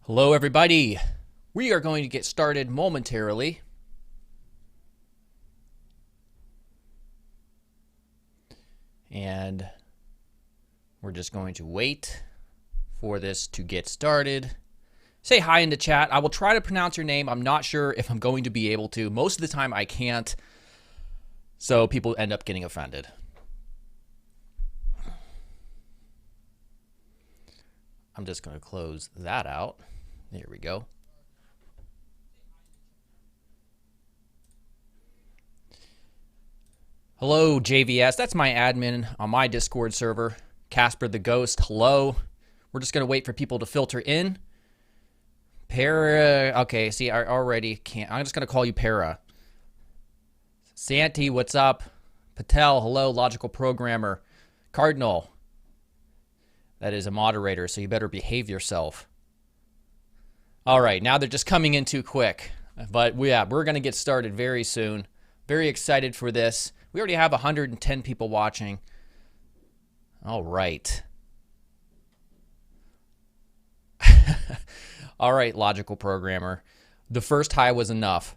Hello, everybody. We are going to get started momentarily. And we're just going to wait for this to get started. Say hi in the chat. I will try to pronounce your name. I'm not sure if I'm going to be able to. Most of the time I can't. So people end up getting offended. I'm just going to close that out. There we go. Hello, JVS. That's my admin on my Discord server. Casper the Ghost. Hello. We're just going to wait for people to filter in. Para. Okay, see, I already can't. I'm just going to call you Para. Santi, what's up? Patel, hello. Logical Programmer. Cardinal. That is a moderator, so you better behave yourself. All right, now they're just coming in too quick. But yeah, we're going to get started very soon. Very excited for this. We already have 110 people watching. All right. All right, logical programmer. The first hi was enough.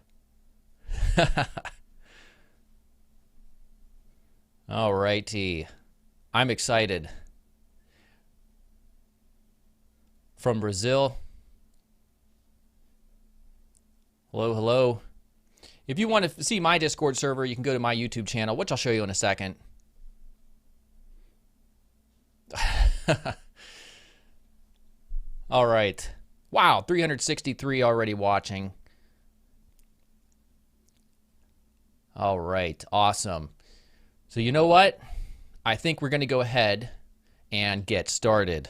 All righty. I'm excited. From Brazil. Hello, hello. If you want to see my Discord server, you can go to my YouTube channel, which I'll show you in a second. All right. Wow, 363 already watching. All right, awesome. So you know what? I think we're going to go ahead and get started.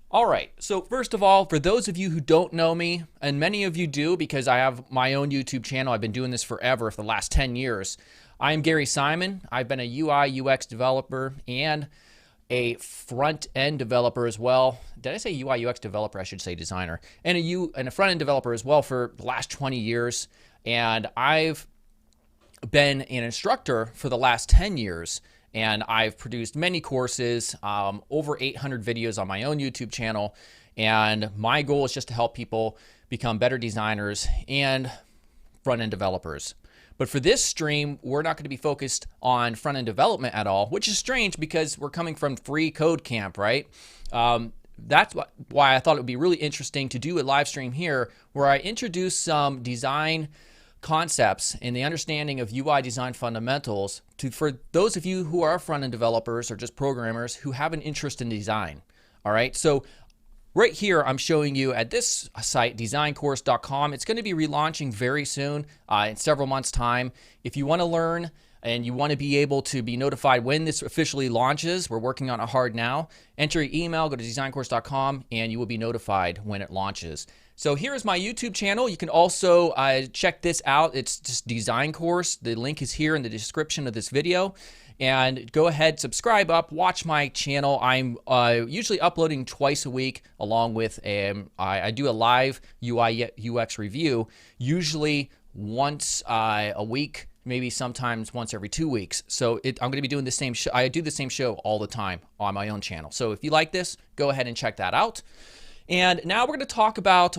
All right, so first of all, for those of you who don't know me, and many of you do because I have my own YouTube channel, I've been doing this forever, for the last 10 years. I'm Gary Simon. I've been a UI, UX developer and a front-end developer as well. Did I say UI, UX developer? I should say designer. And a front-end developer as well for the last 20 years. And I've been an instructor for the last 10 years. And I've produced many courses, over 800 videos on my own YouTube channel. And my goal is just to help people become better designers and front-end developers. But for this stream, we're not going to be focused on front-end development at all, which is strange because we're coming from freeCodeCamp, right? That's why I thought it would be really interesting to do a live stream here where I introduce some design concepts and the understanding of UI design fundamentals for those of you who are front-end developers or just programmers who have an interest in design. All right, so right here I'm showing you at this site, designcourse.com. It's going to be relaunching very soon in several months' time. If you want to learn and you want to be able to be notified when this officially launches, we're working on it hard now, enter your email, go to designcourse.com, and you will be notified when it launches. So here is my YouTube channel. You can also check this out. It's just Design Course. The link is here in the description of this video. And go ahead, subscribe up, watch my channel. I'm usually uploading twice a week along with I do a live UI UX review, usually once a week, maybe sometimes once every 2 weeks. So I'm going to be doing the same show. I do the same show all the time on my own channel. So if you like this, go ahead and check that out. And now we're going to talk about,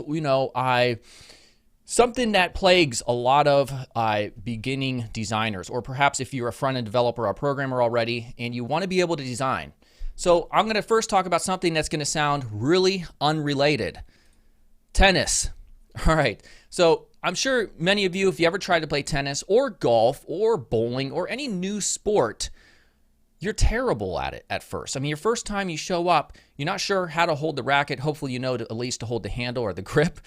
something that plagues a lot of beginning designers, or perhaps if you're a front-end developer or programmer already and you want to be able to design. So I'm going to first talk about something that's going to sound really unrelated. Tennis. All right. So I'm sure many of you, if you ever tried to play tennis or golf or bowling or any new sport, you're terrible at it at first. I mean, your first time you show up, you're not sure how to hold the racket. Hopefully you know at least to hold the handle or the grip,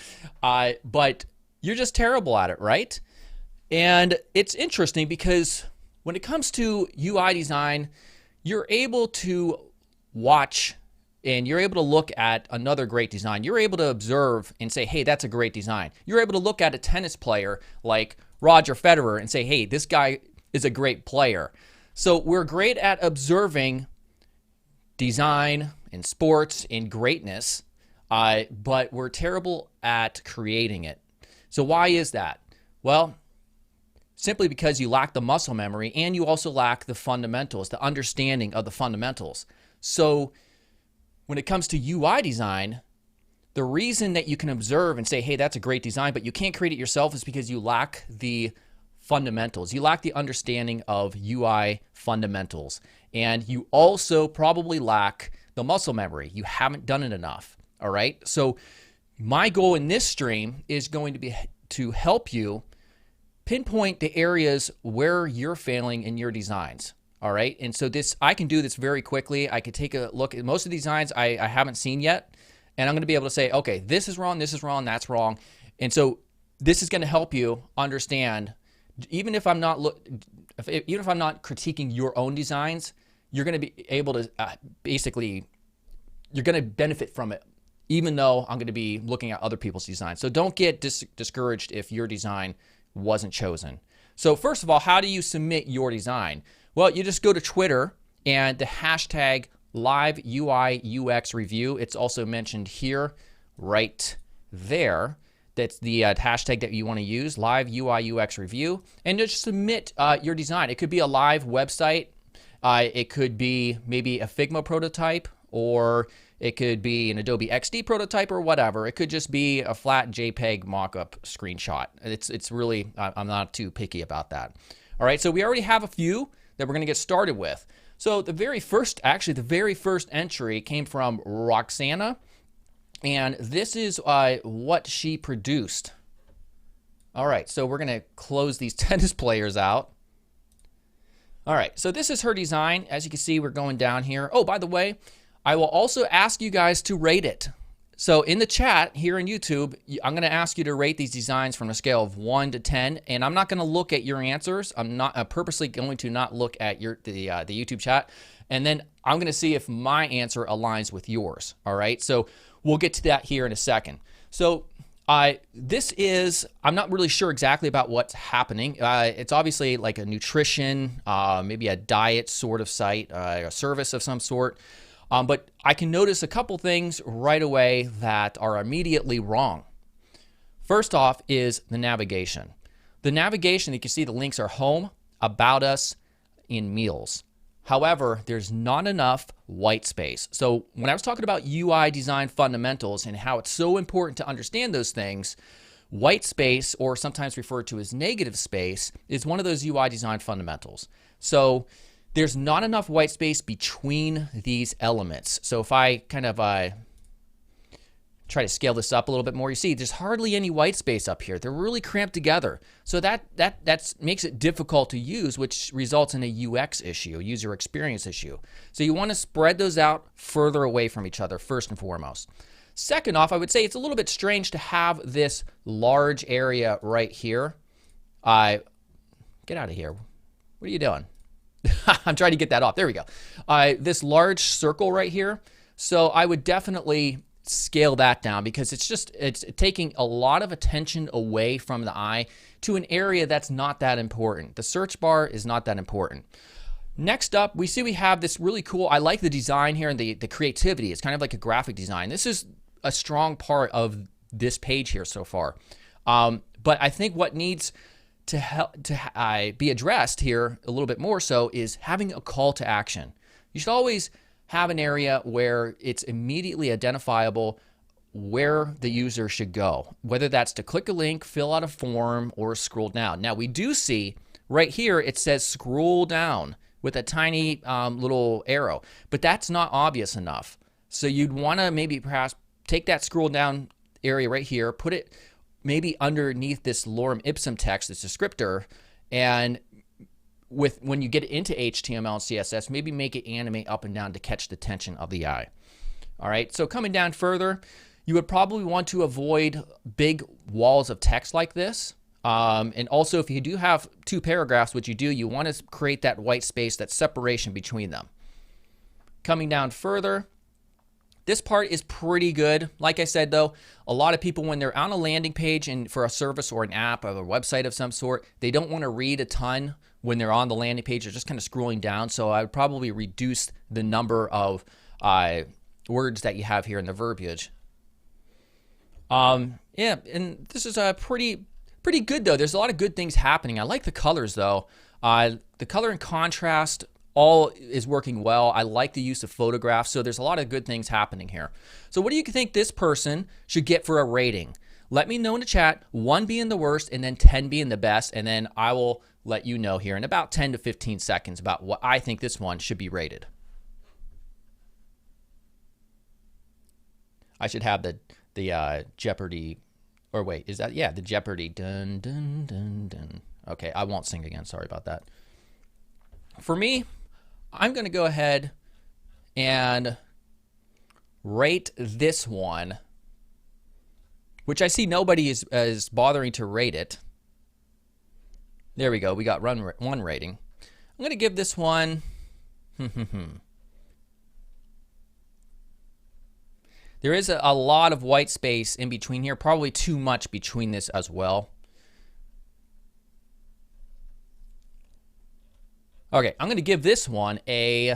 but you're just terrible at it, right? And it's interesting because when it comes to UI design, you're able to watch and you're able to look at another great design. You're able to observe and say, hey, that's a great design. You're able to look at a tennis player like Roger Federer and say, hey, this guy is a great player. So we're great at observing design in sports and greatness, but we're terrible at creating it. So why is that? Well, simply because you lack the muscle memory and you also lack the fundamentals, the understanding of the fundamentals. So when it comes to UI design, The reason that you can observe and say, hey, that's a great design, but you can't create it yourself is because you lack the fundamentals. You lack the understanding of UI fundamentals. And you also probably lack the muscle memory. You haven't done it enough. All right. So my goal in this stream is going to be to help you pinpoint the areas where you're failing in your designs. All right. And so I can do this very quickly. I could take a look at most of the designs I haven't seen yet. And I'm going to be able to say, okay, this is wrong, that's wrong. And so this is going to help you understand, even if I'm not critiquing your own designs, you're going to be able to basically, you're going to benefit from it, even though I'm going to be looking at other people's designs. So don't get discouraged if your design wasn't chosen. So first of all, how do you submit your design? Well, you just go to Twitter and the hashtag Live UI UX Review. It's also mentioned here, right there. That's the hashtag that you want to use, Live UI UX Review, and just submit your design. It could be a live website. It could be maybe a Figma prototype, or it could be an Adobe XD prototype, or whatever. It could just be a flat JPEG mockup screenshot. It's really, I'm not too picky about that. All right, so we already have a few that we're going to get started with. So the very first entry came from Roxana, and this is what she produced. All right, so we're going to close these tennis players out. All right, so this is her design. As you can see, we're going down here. Oh, by the way, I will also ask you guys to rate it. So in the chat here in YouTube, I'm going to ask you to rate these designs from a scale of 1 to 10, and I'm not going to look at your answers. I'm purposely going to not look at the YouTube chat, and then I'm going to see if my answer aligns with yours. All right, so we'll get to that here in a second. So this is, I'm not really sure exactly about what's happening. It's obviously like a nutrition, maybe a diet sort of site, a service of some sort. But I can notice a couple things right away that are immediately wrong. First off is the navigation. The navigation, you can see the links are home, about us, in meals. However, there's not enough white space. So when I was talking about UI design fundamentals and how it's so important to understand those things, white space, or sometimes referred to as negative space, is one of those UI design fundamentals. So there's not enough white space between these elements. So if I kind of try to scale this up a little bit more, you see there's hardly any white space up here. They're really cramped together. So that makes it difficult to use, which results in a UX issue, a user experience issue. So you want to spread those out further away from each other, first and foremost. Second off, I would say it's a little bit strange to have this large area right here. Get out of here. What are you doing? I'm trying to get that off. There we go. This large circle right here. So I would definitely scale that down, because it's taking a lot of attention away from the eye to an area that's not that important. The search bar is not that important. Next up, we have this really cool, I like the design here and the creativity. It's kind of like a graphic design. This is a strong part of this page here so far. But I think what needs to help be addressed here a little bit more so is having a call to action. You should always have an area where it's immediately identifiable where the user should go, whether that's to click a link, fill out a form, or scroll down. Now we do see right here it says scroll down with a tiny little arrow, but that's not obvious enough. So you'd want to maybe perhaps take that scroll down area right here, put it maybe underneath this lorem ipsum text, this descriptor, and when you get into HTML and CSS, maybe make it animate up and down to catch the attention of the eye. All right, so coming down further, you would probably want to avoid big walls of text like this. And also, if you do have two paragraphs, which you do, you want to create that white space, that separation between them. Coming down further, this part is pretty good. Like I said, though, a lot of people, when they're on a landing page and for a service or an app or a website of some sort, they don't want to read a ton when they're on the landing page. They're just kind of scrolling down. So I would probably reduce the number of words that you have here in the verbiage. Yeah, and this is pretty good, though. There's a lot of good things happening. I like the colors, though. The color and contrast all is working well. I like the use of photographs. So there's a lot of good things happening here. So what do you think this person should get for a rating? Let me know in the chat, 1 being the worst and then 10 being the best. And then I will let you know here in about 10 to 15 seconds about what I think this one should be rated. I should have the Jeopardy, or wait, is that, yeah, the Jeopardy, dun, dun, dun, dun. Okay, I won't sing again, sorry about that. For me, I'm gonna go ahead and rate this one, which I see nobody is bothering to rate it. There we go, we got one rating. I'm gonna give this one, there is a lot of white space in between here, probably too much between this as well. Okay, I'm gonna give this one a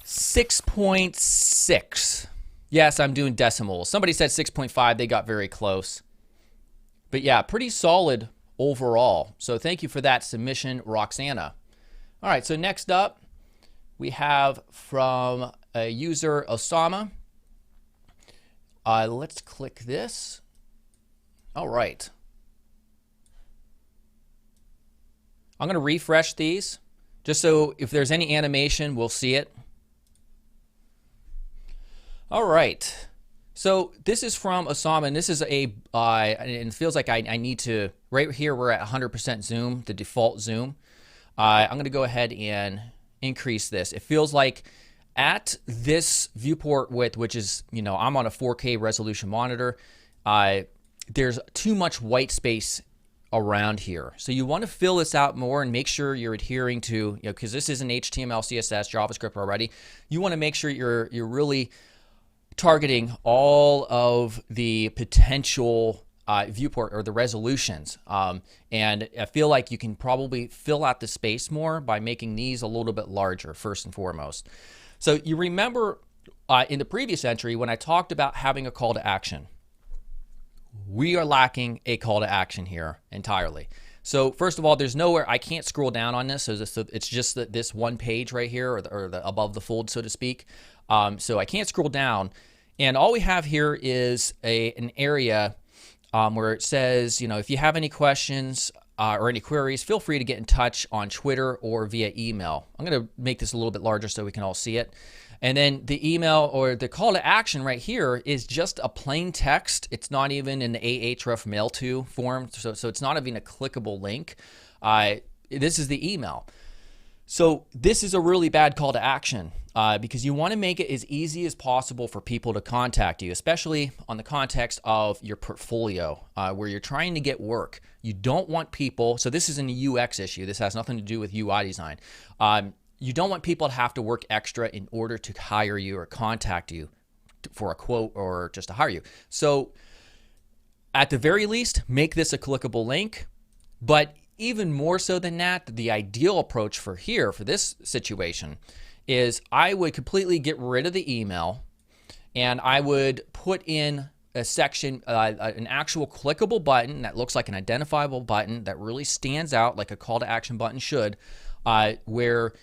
6.6. Yes, I'm doing decimals. Somebody said 6.5, they got very close. But yeah, pretty solid overall. So thank you for that submission, Roxana. All right, so next up, we have from a user, Osama. Let's click this. All right. I'm going to refresh these just so if there's any animation, we'll see it. All right. So this is from Osama, and this is and it feels like I need to, right here we're at 100% zoom, the default zoom. I'm going to go ahead and increase this. It feels like at this viewport width, which is, you know, I'm on a 4K resolution monitor, there's too much white space around here. So you want to fill this out more and make sure you're adhering to, you know, because this is an HTML, CSS, JavaScript already. You want to make sure you're really targeting all of the potential viewport or the resolutions. And I feel like you can probably fill out the space more by making these a little bit larger, first and foremost. So you remember in the previous entry when I talked about having a call to action. We are lacking a call to action here entirely. So first of all, there's nowhere, I can't scroll down on this. So it's just this one page right here, or the above the fold, so to speak. So I can't scroll down. And all we have here is an area where it says, you know, if you have any questions or any queries, feel free to get in touch on Twitter or via email. I'm going to make this a little bit larger so we can all see it. And then the email or the call to action right here is just a plain text. It's not even an ahref mail to form, so it's not even a clickable link. This is the email. So this is a really bad call to action because you want to make it as easy as possible for people to contact you, especially on the context of your portfolio where you're trying to get work. You don't want people, so this isn't a UX issue. This has nothing to do with UI design. You don't want people to have to work extra in order to hire you or contact you for a quote or just to hire you. So at the very least, make this a clickable link. But even more so than that, the ideal approach for this situation is I would completely get rid of the email and I would put in a section, an actual clickable button that looks like an identifiable button that really stands out like a call to action button should, where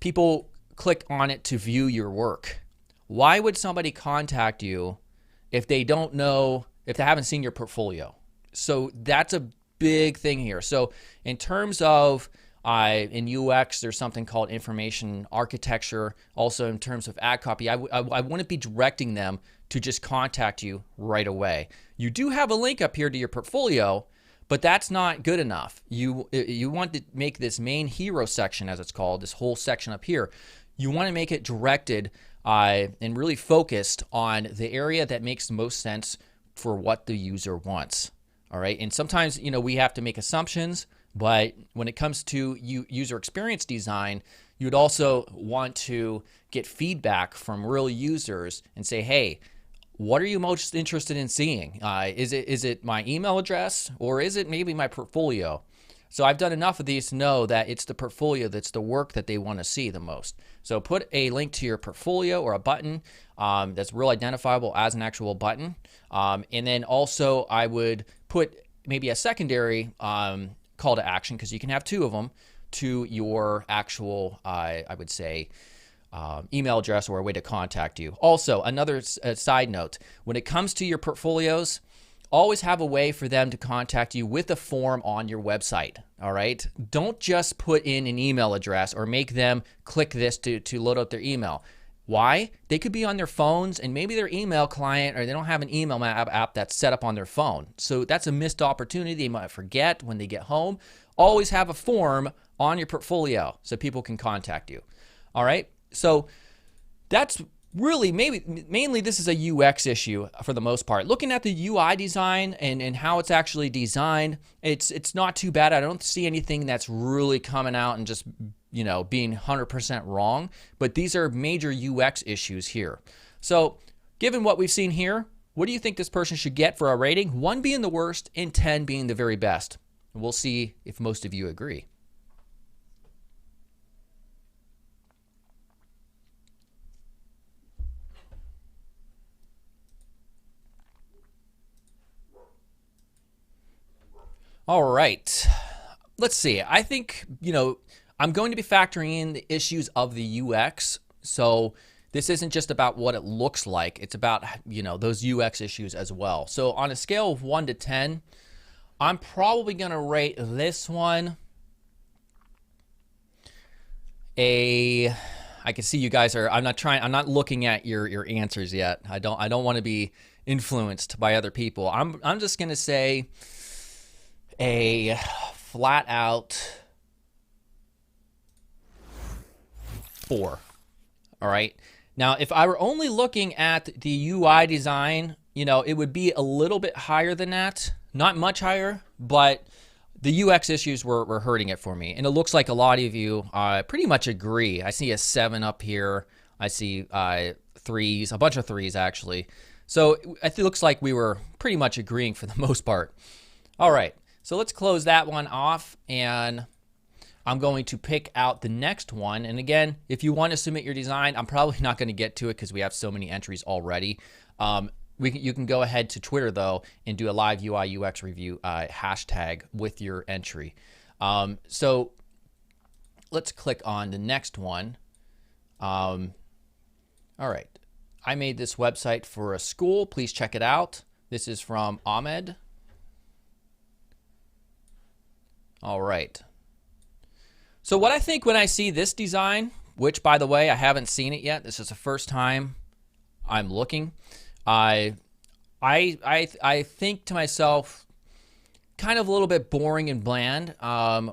people click on it to view your work. Why would somebody contact you if they don't know, if they haven't seen your portfolio? So that's a big thing here. So in terms of in UX, there's something called information architecture. Also in terms of ad copy, I wouldn't be directing them to just contact you right away. You do have a link up here to your portfolio, but that's not good enough. You want to make this main hero section, as it's called, this whole section up here, you want to make it directed and really focused on the area that makes the most sense for what the user wants. All right, and sometimes, you know, we have to make assumptions, but when it comes to user experience design, you would also want to get feedback from real users and say, hey, what are you most interested in seeing? Is it my email address or is it maybe my portfolio? So I've done enough of these to know that it's the portfolio that's the work that they want to see the most. So put a link to your portfolio or a button that's real identifiable as an actual button. And then also I would put maybe a secondary call to action, because you can have two of them, to your actual, I would say, email address or a way to contact you. Also, another side note, when it comes to your portfolios, always have a way for them to contact you with a form on your website, all right? Don't just put in an email address or make them click this to load up their email. Why? They could be on their phones and maybe their email client, or they don't have an email app that's set up on their phone. So that's a missed opportunity. They might forget when they get home. Always have a form on your portfolio so people can contact you, all right? So that's really mainly this is a UX issue for the most part. Looking at the UI design and how it's actually designed, it's not too bad. I don't see anything that's really coming out and just, you know, being 100% wrong, but these are major UX issues here. So given what we've seen here, what do you think this person should get for a rating? 1 being the worst and 10 being the very best. We'll see if most of you agree. All right, let's see. I think, you know, I'm going to be factoring in the issues of the UX. So this isn't just about what it looks like. It's about, you know, those UX issues as well. So on a scale of 1 to 10, I'm probably going to rate this one I can see you guys are, I'm not looking at your answers yet. I don't want to be influenced by other people. I'm just going to say a flat out 4. All right. Now, if I were only looking at the UI design, you know, it would be a little bit higher than that. Not much higher, but the UX issues were hurting it for me. And it looks like a lot of you pretty much agree. I see a 7 up here. I see 3s, a bunch of 3s actually. So it looks like we were pretty much agreeing for the most part. All right. So let's close that one off, and I'm going to pick out the next one. And again, if you want to submit your design, I'm probably not going to get to it because we have so many entries already. You can go ahead to Twitter, though, and do a live UI UX review hashtag with your entry. So let's click on the next one. All right. I made this website for a school. Please check it out. This is from Ahmed. All right. So what I think when I see this design, which by the way, I haven't seen it yet. This is the first time I'm looking. I think to myself, kind of a little bit boring and bland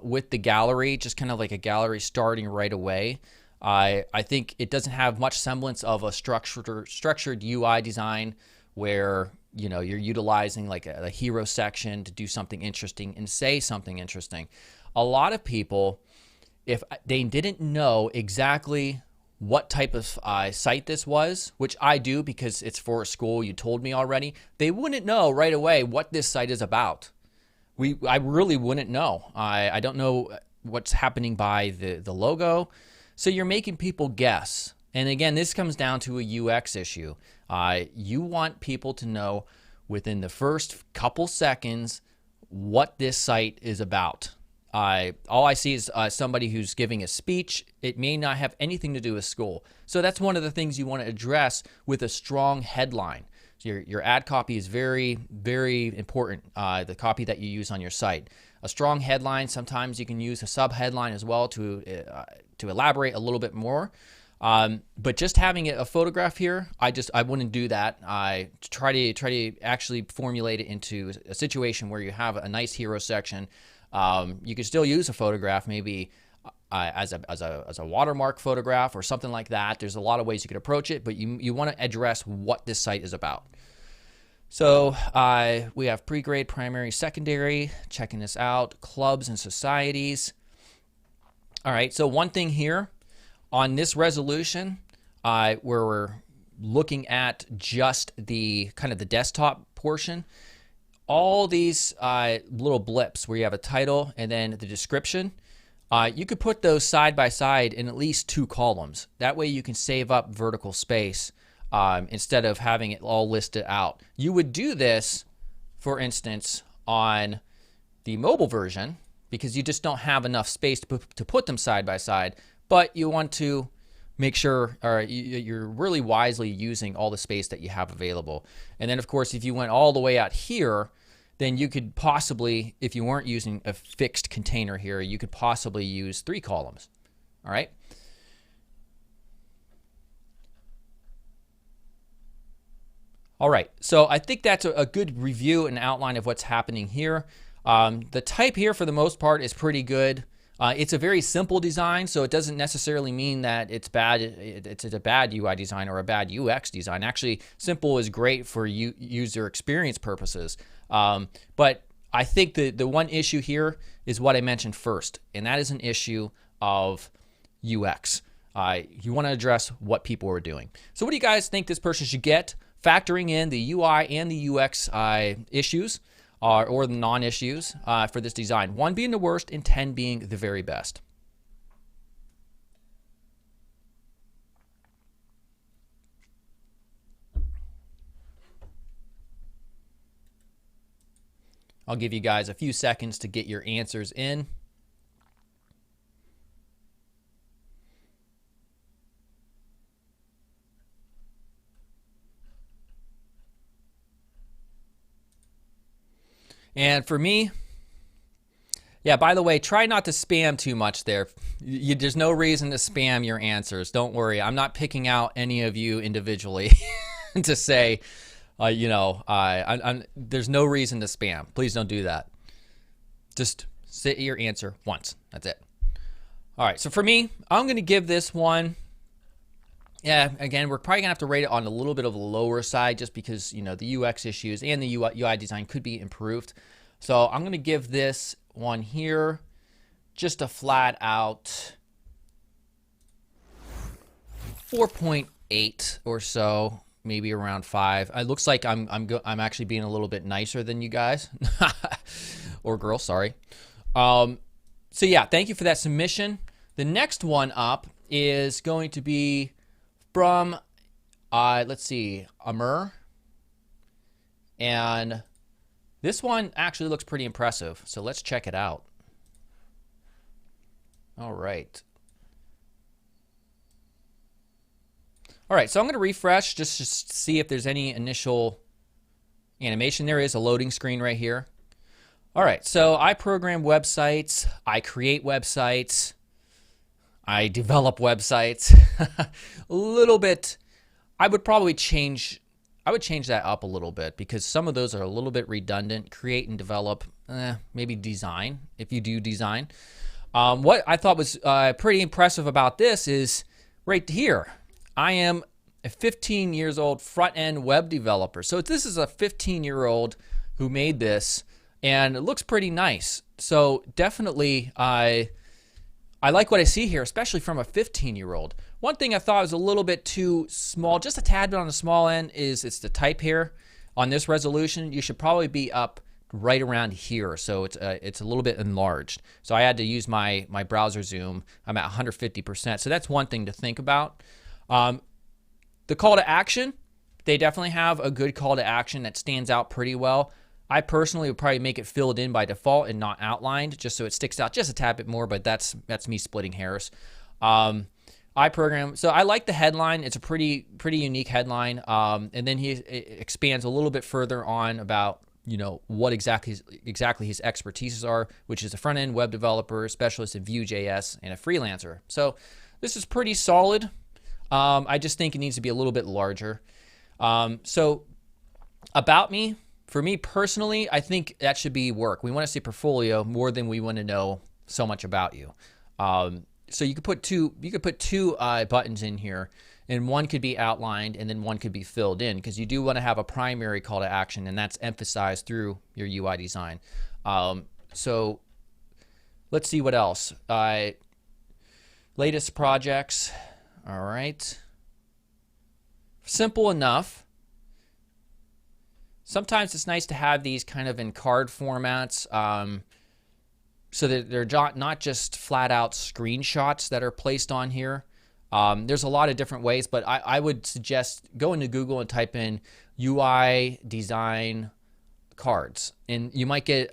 with the gallery, just kind of like a gallery starting right away. I think it doesn't have much semblance of a structured UI design where, you know, you're utilizing like a hero section to do something interesting and say something interesting. A lot of people, if they didn't know exactly what type of site this was, which I do because it's for a school, you told me already, they wouldn't know right away what this site is about. I really wouldn't know. I don't know what's happening by the logo. So you're making people guess. And again, this comes down to a UX issue. You want people to know within the first couple seconds what this site is about. All I see is somebody who's giving a speech. It may not have anything to do with school. So that's one of the things you want to address with a strong headline. So your ad copy is very, very important, the copy that you use on your site. A strong headline, sometimes you can use a sub-headline as well to elaborate a little bit more. But just having a photograph here, I wouldn't do that. I try to actually formulate it into a situation where you have a nice hero section. You could still use a photograph, maybe as a watermark photograph or something like that. There's a lot of ways you could approach it, but you want to address what this site is about. So we have pre-grade, primary, secondary, checking this out, clubs and societies. All right, so one thing here on this resolution, where we're looking at just the kind of the desktop portion, all these little blips where you have a title and then the description, you could put those side by side in at least 2 columns. That way you can save up vertical space instead of having it all listed out. You would do this, for instance, on the mobile version, because you just don't have enough space to put them side by side, but you want to make sure you're really wisely using all the space that you have available. And then of course, if you went all the way out here, then you could possibly, if you weren't using a fixed container here, you could possibly use 3 columns. All right. All right, so I think that's a good review and outline of what's happening here. The type here, for the most part, is pretty good. It's a very simple design, so it doesn't necessarily mean that it's bad. It's a bad UI design or a bad UX design. Actually, simple is great for user experience purposes. But I think the one issue here is what I mentioned first, and that is an issue of UX. You want to address what people are doing. So what do you guys think this person should get, factoring in the UI and the UX issues or the non-issues for this design? 1 being the worst and 10 being the very best. I'll give you guys a few seconds to get your answers in. And for me, yeah, by the way, try not to spam too much there. There's no reason to spam your answers. Don't worry. I'm not picking out any of you individually to say, there's no reason to spam. Please don't do that. Just say your answer once. That's it. All right, so for me, I'm going to give this one, yeah, again, we're probably going to have to rate it on a little bit of the lower side just because, the UX issues and the UI design could be improved. So I'm going to give this one here just a flat out 4.8 or so, maybe around 5. It looks like I'm actually being a little bit nicer than you guys or girls, sorry. So yeah, thank you for that submission. The next one up is going to be from, let's see, Amr. And this one actually looks pretty impressive, so let's check it out. All right. All right, so I'm going to refresh just to see if there's any initial animation. There is a loading screen right here. All right, so I program websites, I create websites, I develop websites. A little bit, I would change that up a little bit because some of those are a little bit redundant. Create and develop, maybe design, if you do design. What I thought was pretty impressive about this is right here. I am a 15 years old front-end web developer. So this is a 15-year-old who made this, and it looks pretty nice. So definitely, I like what I see here, especially from a 15-year-old. One thing I thought was a little bit too small, just a tad bit on the small end, is it's the type here. On this resolution, you should probably be up right around here, so it's a little bit enlarged. So I had to use my browser zoom. I'm at 150%, so that's one thing to think about. The call to action, they definitely have a good call to action that stands out pretty well. I personally would probably make it filled in by default and not outlined, just so it sticks out just a tad bit more, but that's me splitting hairs. I program, so I like the headline. It's a pretty unique headline. And then he expands a little bit further on about, what exactly his expertises are, which is a front-end web developer, specialist in Vue.js, and a freelancer. So this is pretty solid. I just think it needs to be a little bit larger. So about me, for me personally, I think that should be work. We want to see portfolio more than we want to know so much about you. So you could put two buttons in here, and one could be outlined and then one could be filled in, because you do want to have a primary call to action, and that's emphasized through your UI design. So let's see what else. Latest projects. All right. Simple enough. Sometimes it's nice to have these kind of in card formats, so that they're not just flat out screenshots that are placed on here. There's a lot of different ways, but I would suggest go into Google and type in UI design cards, and you might get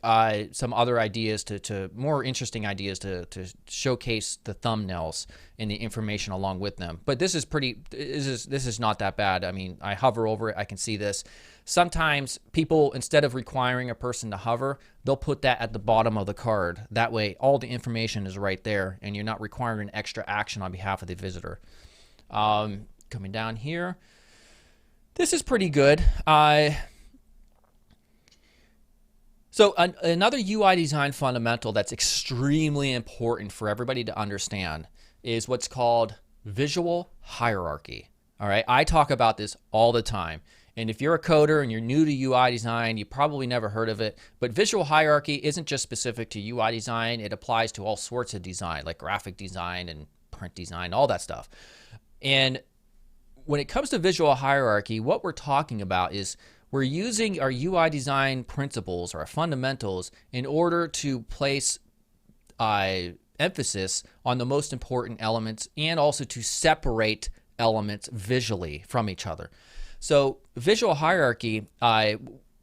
some other ideas to more interesting ideas to showcase the thumbnails and the information along with them. But this is not that bad. I mean, I hover over it, I can see this. Sometimes people, instead of requiring a person to hover, they'll put that at the bottom of the card. That way all the information is right there and you're not requiring an extra action on behalf of the visitor. Coming down here, this is pretty good. So another UI design fundamental that's extremely important for everybody to understand is what's called visual hierarchy. All right, I talk about this all the time. And if you're a coder and you're new to UI design, you probably never heard of it. But visual hierarchy isn't just specific to UI design. It applies to all sorts of design, like graphic design and print design, all that stuff. And when it comes to visual hierarchy, what we're talking about is we're using our UI design principles or our fundamentals in order to place emphasis on the most important elements and also to separate elements visually from each other. So visual hierarchy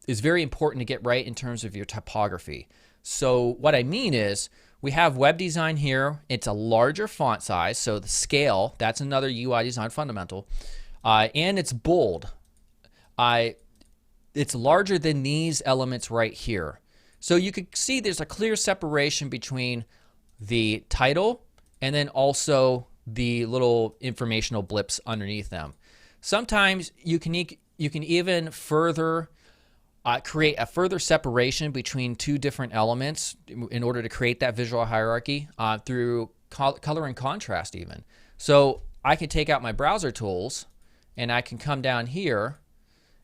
is very important to get right in terms of your typography. So what I mean is we have web design here. It's a larger font size, so the scale, that's another UI design fundamental. And it's bold. It's larger than these elements right here. So you can see there's a clear separation between the title and then also the little informational blips underneath them. Sometimes you can even further create a further separation between two different elements in order to create that visual hierarchy through color and contrast even. So I can take out my browser tools and I can come down here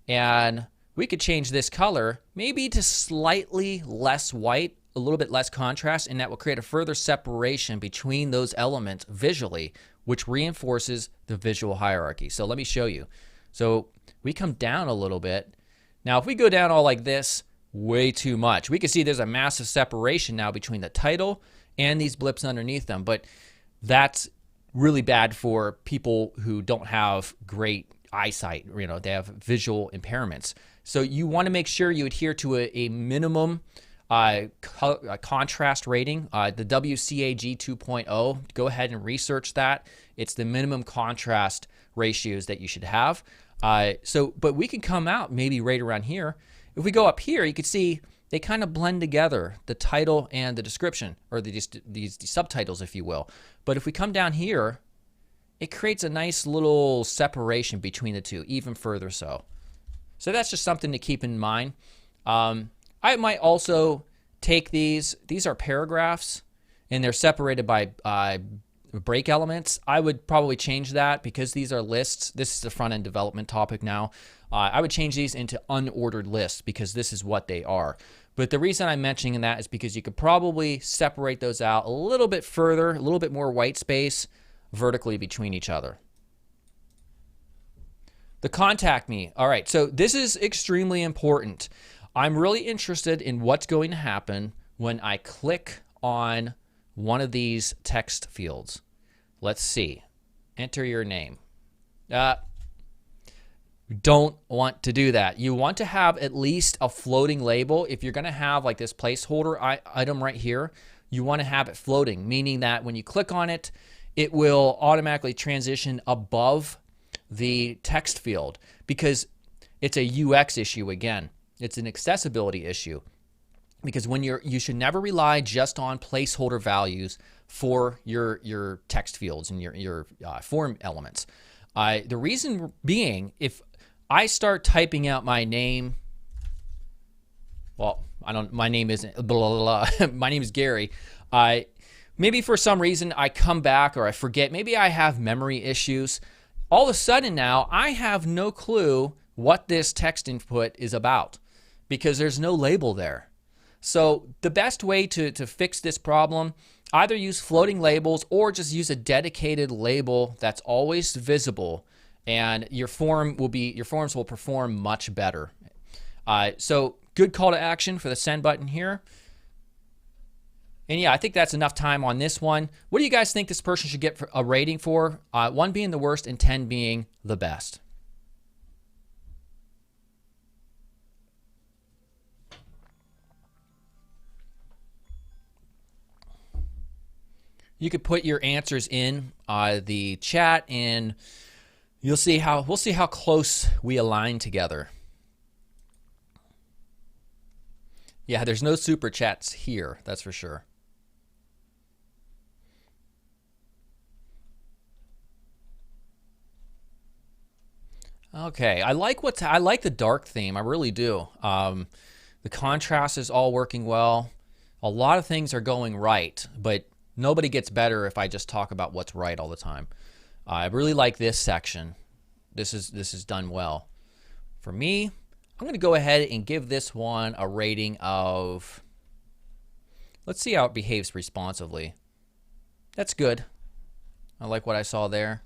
and we could change this color maybe to slightly less white, a little bit less contrast, and that will create a further separation between those elements visually, which reinforces the visual hierarchy. So let me show you. So we come down a little bit. Now if we go down all like this, way too much. We can see there's a massive separation now between the title and these blips underneath them, but that's really bad for people who don't have great eyesight. You know, they have visual impairments. So you want to make sure you adhere to a minimum contrast rating, the WCAG 2.0. Go ahead and research that. It's the minimum contrast ratios that you should have. But we can come out maybe right around here. If we go up here, you can see they kind of blend together, the title and the description, or these subtitles, if you will. But if we come down here, it creates a nice little separation between the two, even further so. So that's just something to keep in mind. I might also take these are paragraphs, and they're separated by break elements. I would probably change that because these are lists. This is the front-end development topic now. I would change these into unordered lists because this is what they are. But the reason I'm mentioning that is because you could probably separate those out a little bit further, a little bit more white space vertically between each other. The contact me. All right, so this is extremely important. I'm really interested in what's going to happen when I click on one of these text fields. Let's see. Enter your name. Don't want to do that. You want to have at least a floating label. If you're going to have like this placeholder item right here, you want to have it floating, meaning that when you click on it, it will automatically transition above the text field because it's a UX issue again. It's an accessibility issue because when you should never rely just on placeholder values for your text fields and your form elements. The reason being, if I start typing out my name, well, my name isn't blah, blah, blah. My name is Gary. Maybe for some reason I come back or I forget. Maybe I have memory issues. All of a sudden now I have no clue what this text input is about because there's no label there. So the best way to fix this problem, either use floating labels or just use a dedicated label that's always visible, and your forms will perform much better. So good call to action for the send button here. And yeah, I think that's enough time on this one. What do you guys think this person should get a rating for? 1 being the worst and 10 being the best. You could put your answers in the chat, and we'll see how close we align together. Yeah, there's no super chats here, that's for sure. Okay, I like the dark theme. I really do. The contrast is all working well. A lot of things are going right, but nobody gets better if I just talk about what's right all the time. I really like this section. This is done well. For me, I'm going to go ahead and give this one a rating of, let's see how it behaves responsively. That's good. I like what I saw there.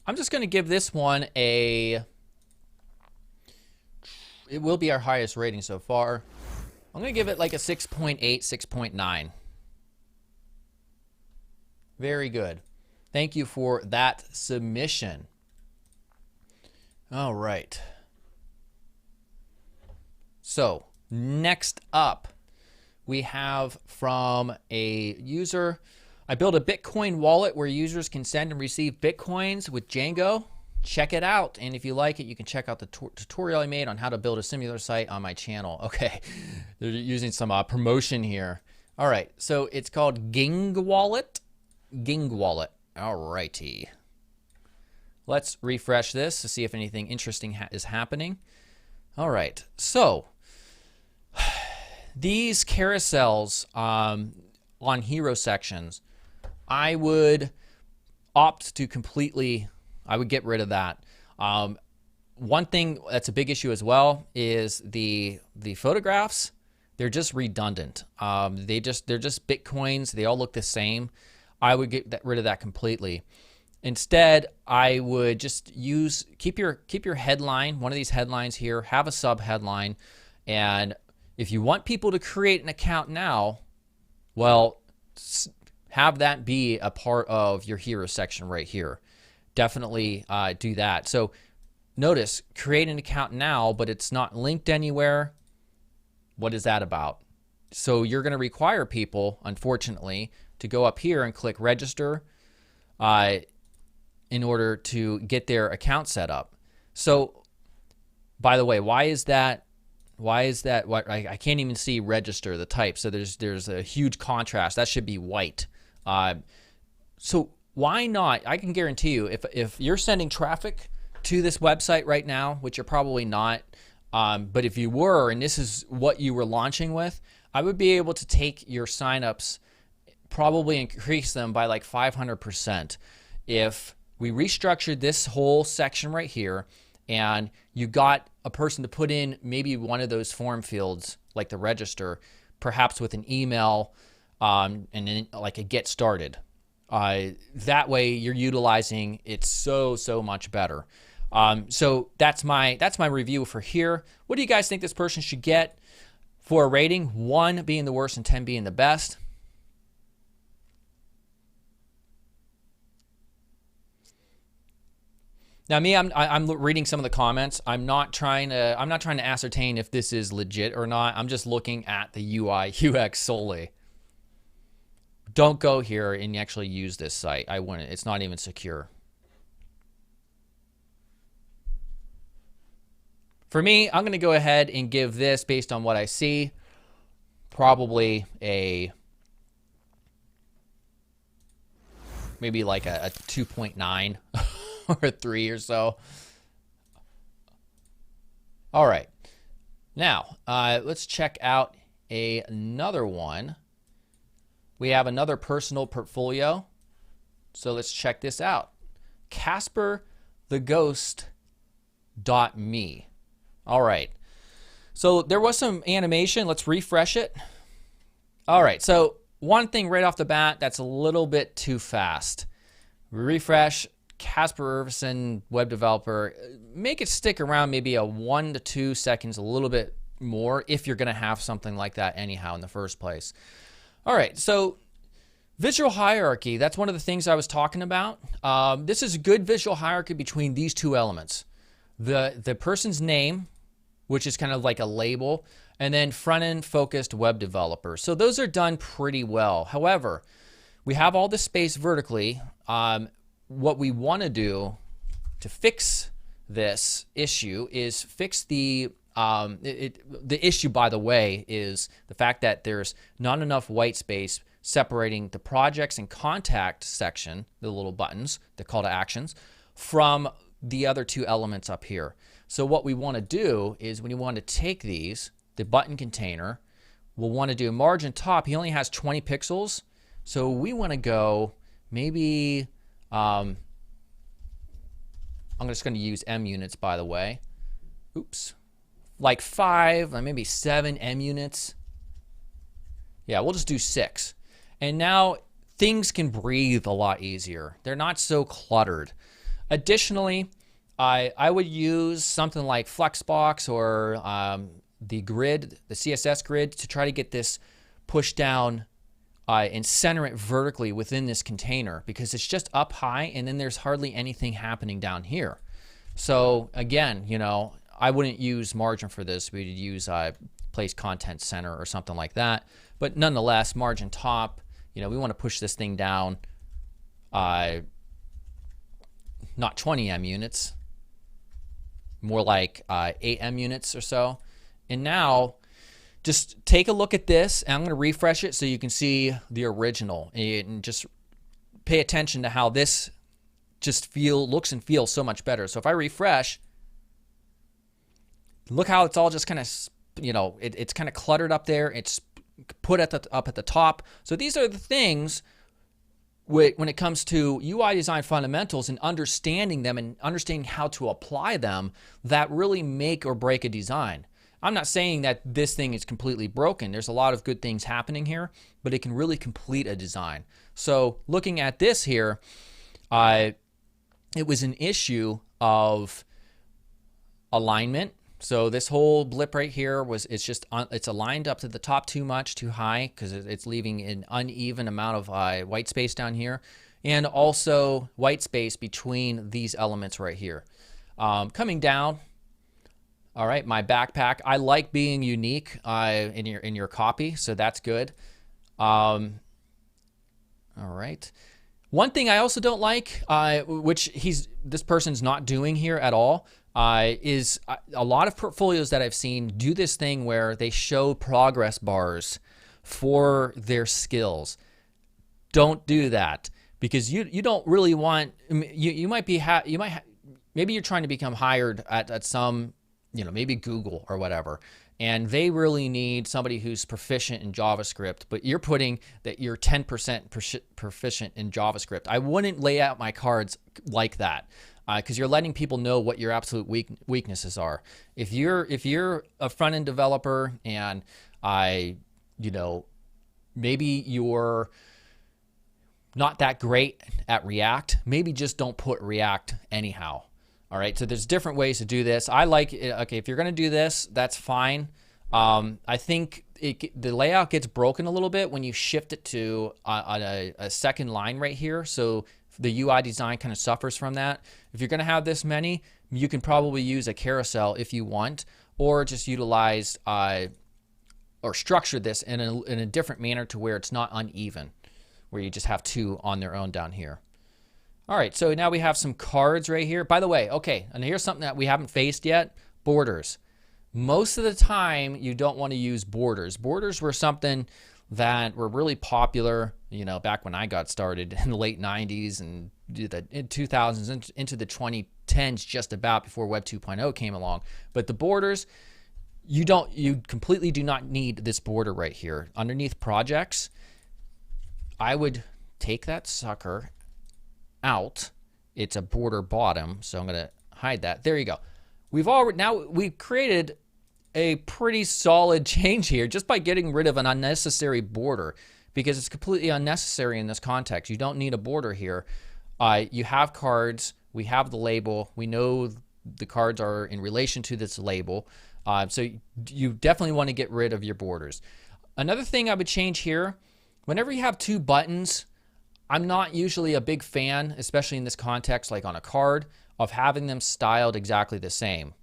I'm just going to give this one it will be our highest rating so far. I'm going to give it like a 6.8, 6.9. Very good. Thank you for that submission. All right. So next up, we have from a user, I built a Bitcoin wallet where users can send and receive Bitcoins with Django. Check it out. And if you like it, you can check out the tutorial I made on how to build a similar site on my channel. Okay, they're using some promotion here. All right, so it's called Ging Wallet. Ging Wallet. All righty. Let's refresh this to see if anything interesting is happening. All right, so these carousels on hero sections, I would opt to completely, I would get rid of that. One thing that's a big issue as well is the photographs. They're just redundant. They're just Bitcoins. They all look the same. I would get rid of that completely. Instead, I would just keep your headline, one of these headlines here, have a sub headline, and if you want people to create an account now, well, have that be a part of your hero section right here. Definitely do that. So notice, create an account now, but it's not linked anywhere. What is that about? So you're going to require people, unfortunately, to go up here and click register in order to get their account set up. So, by the way, why is that? I can't even see register, the type. So there's a huge contrast. That should be white. So why not? I can guarantee you, if you're sending traffic to this website right now, which you're probably not, but if you were, and this is what you were launching with, I would be able to take your signups, probably increase them by like 500%. If we restructured this whole section right here, and you got a person to put in maybe one of those form fields, like the register, perhaps with an email, and then like a get started. That way you're utilizing it so much better. So that's my review for here. What do you guys think this person should get for a rating? 1 being the worst and 10 being the best. Now, me, I'm reading some of the comments. I'm not trying to ascertain if this is legit or not. I'm just looking at the UI UX solely. Don't go here and actually use this site. I wouldn't. It's not even secure. For me, I'm going to go ahead and give this, based on what I see, probably maybe like a 2.9. or a 3 or so. All right. Now, let's check out another one. We have another personal portfolio. So let's check this out. Casper the Ghost.me. All right. So there was some animation. Let's refresh it. All right. So one thing right off the bat that's a little bit too fast. Refresh. Casper Irvison, web developer, make it stick around maybe a 1 to 2 seconds, a little bit more, if you're going to have something like that anyhow in the first place. All right, so visual hierarchy, that's one of the things I was talking about. This is a good visual hierarchy between these two elements. The person's name, which is kind of like a label, and then front-end focused web developer. So those are done pretty well. However, we have all this space vertically. What we want to do to fix this issue is fix the issue, by the way, is the fact that there's not enough white space separating the projects and contact section, the little buttons, the call to actions, from the other two elements up here. So what we want to do is when you want to take these, the button container, we'll want to do margin top. He only has 20 pixels. So we want to go maybe, I'm just going to use M units, by the way. Oops. Like 5, maybe 7 M units. Yeah, we'll just do 6. And now things can breathe a lot easier. They're not so cluttered. Additionally, I would use something like Flexbox or the grid, the CSS grid, to try to get this pushed down and center it vertically within this container, because it's just up high and then there's hardly anything happening down here. So again, you know, I wouldn't use margin for this. We'd use place content center or something like that. But nonetheless, margin top, you know, we want to push this thing down, not 20 M units, more like 8 M units or so. And now just take a look at this, and I'm going to refresh it so you can see the original, and just pay attention to how this just looks and feels so much better. So if I refresh, look how it's all just kind of, you know, it's kind of cluttered up there. It's put up at the top. So these are the things when it comes to UI design fundamentals and understanding them and understanding how to apply them that really make or break a design. I'm not saying that this thing is completely broken. There's a lot of good things happening here, but it can really complete a design. So looking at this here, it was an issue of alignment. So this whole blip right here it's aligned up to the top too much, too high, because it's leaving an uneven amount of white space down here, and also white space between these elements right here. Coming down, all right, my backpack. I like being unique in your copy, so that's good. All right. One thing I also don't like, which this person's not doing here at all, is a lot of portfolios that I've seen do this thing where they show progress bars for their skills. Don't do that, because you don't really want, you might be maybe you're trying to become hired at some, you know, maybe Google or whatever, and they really need somebody who's proficient in JavaScript, but you're putting that you're 10% proficient in JavaScript. I wouldn't lay out my cards like that, because you're letting people know what your absolute weaknesses are. If you're a front-end developer and you know, maybe you're not that great at React, maybe just don't put React anyhow. All right, so there's different ways to do this. I like it. Okay, if you're going to do this, that's fine. I think the layout gets broken a little bit when you shift it to a second line right here. So the UI design kind of suffers from that. If you're going to have this many, you can probably use a carousel if you want, or just utilize or structure this in a different manner to where it's not uneven, where you just have two on their own down here. All right, so now we have some cards right here. By the way, okay, and here's something that we haven't faced yet, borders. Most of the time, you don't want to use borders. Borders were something that were really popular, you know, back when I got started in the late 90s and in 2000s into the 2010s, just about before Web 2.0 came along. But the borders, you completely do not need this border right here. Underneath projects, I would take that sucker out. It's a border bottom, so I'm going to hide that. There you go. We've created a pretty solid change here just by getting rid of an unnecessary border, because it's completely unnecessary in this context. You don't need a border here. You have cards. We have the label. We know the cards are in relation to this label. So you definitely want to get rid of your borders. Another thing I would change here, whenever you have two buttons, I'm not usually a big fan, especially in this context, like on a card, of having them styled exactly the same.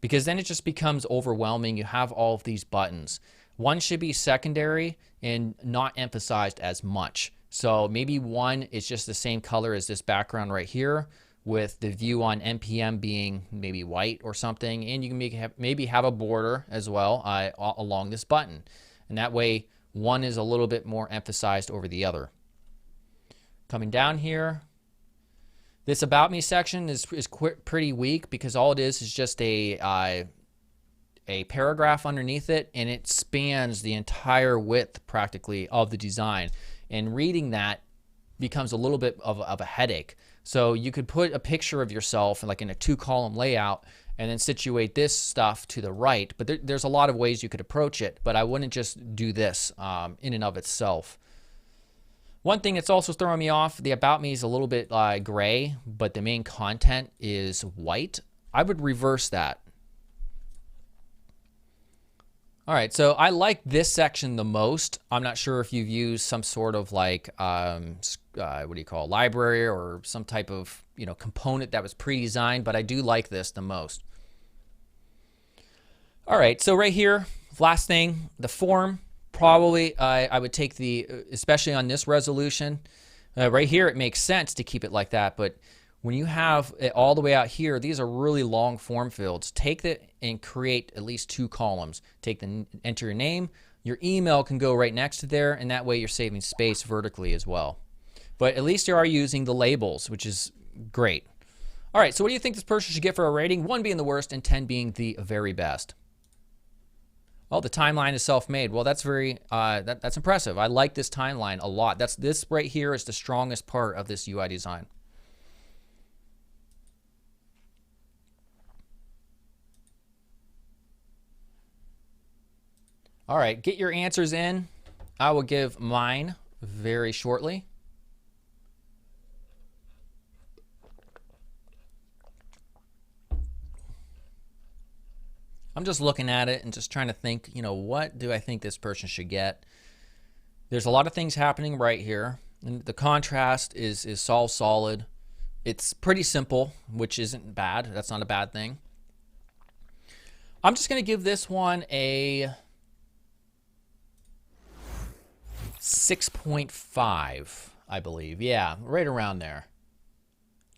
because then it just becomes overwhelming. You have all of these buttons. One should be secondary and not emphasized as much. So maybe one is just the same color as this background right here, with the view on NPM being maybe white or something, and you can maybe have a border as well along this button. And that way, one is a little bit more emphasized over the other. Coming down here, this About Me section is pretty weak because all it is just a paragraph underneath it, and it spans the entire width practically of the design. And reading that becomes a little bit of a headache. So you could put a picture of yourself like in a 2-column layout and then situate this stuff to the right. But there's a lot of ways you could approach it, but I wouldn't just do this in and of itself. One thing that's also throwing me off, the About Me is a little bit gray, but the main content is white. I would reverse that. All right, so I like this section the most. I'm not sure if you've used some sort of like, what do you call it, library or some type of, component that was pre-designed, but I do like this the most. All right, so right here, last thing, the form. Probably I would take especially on this resolution, right here it makes sense to keep it like that, but when you have it all the way out here, these are really long form fields. Take that and create at least 2 columns. Enter your name, your email can go right next to there, and that way you're saving space vertically as well. But at least you are using the labels, which is great. All right, so what do you think this person should get for a rating? 1 being the worst and 10 being the very best. Well, the timeline is self-made. Well, that's very that's impressive. I like this timeline a lot. This right here is the strongest part of this UI design. All right, get your answers in. I will give mine very shortly. I'm just looking at it and just trying to think, what do I think this person should get? There's a lot of things happening right here. And the contrast is all solid. It's pretty simple, which isn't bad. That's not a bad thing. I'm just going to give this one a 6.5, I believe. Yeah, right around there.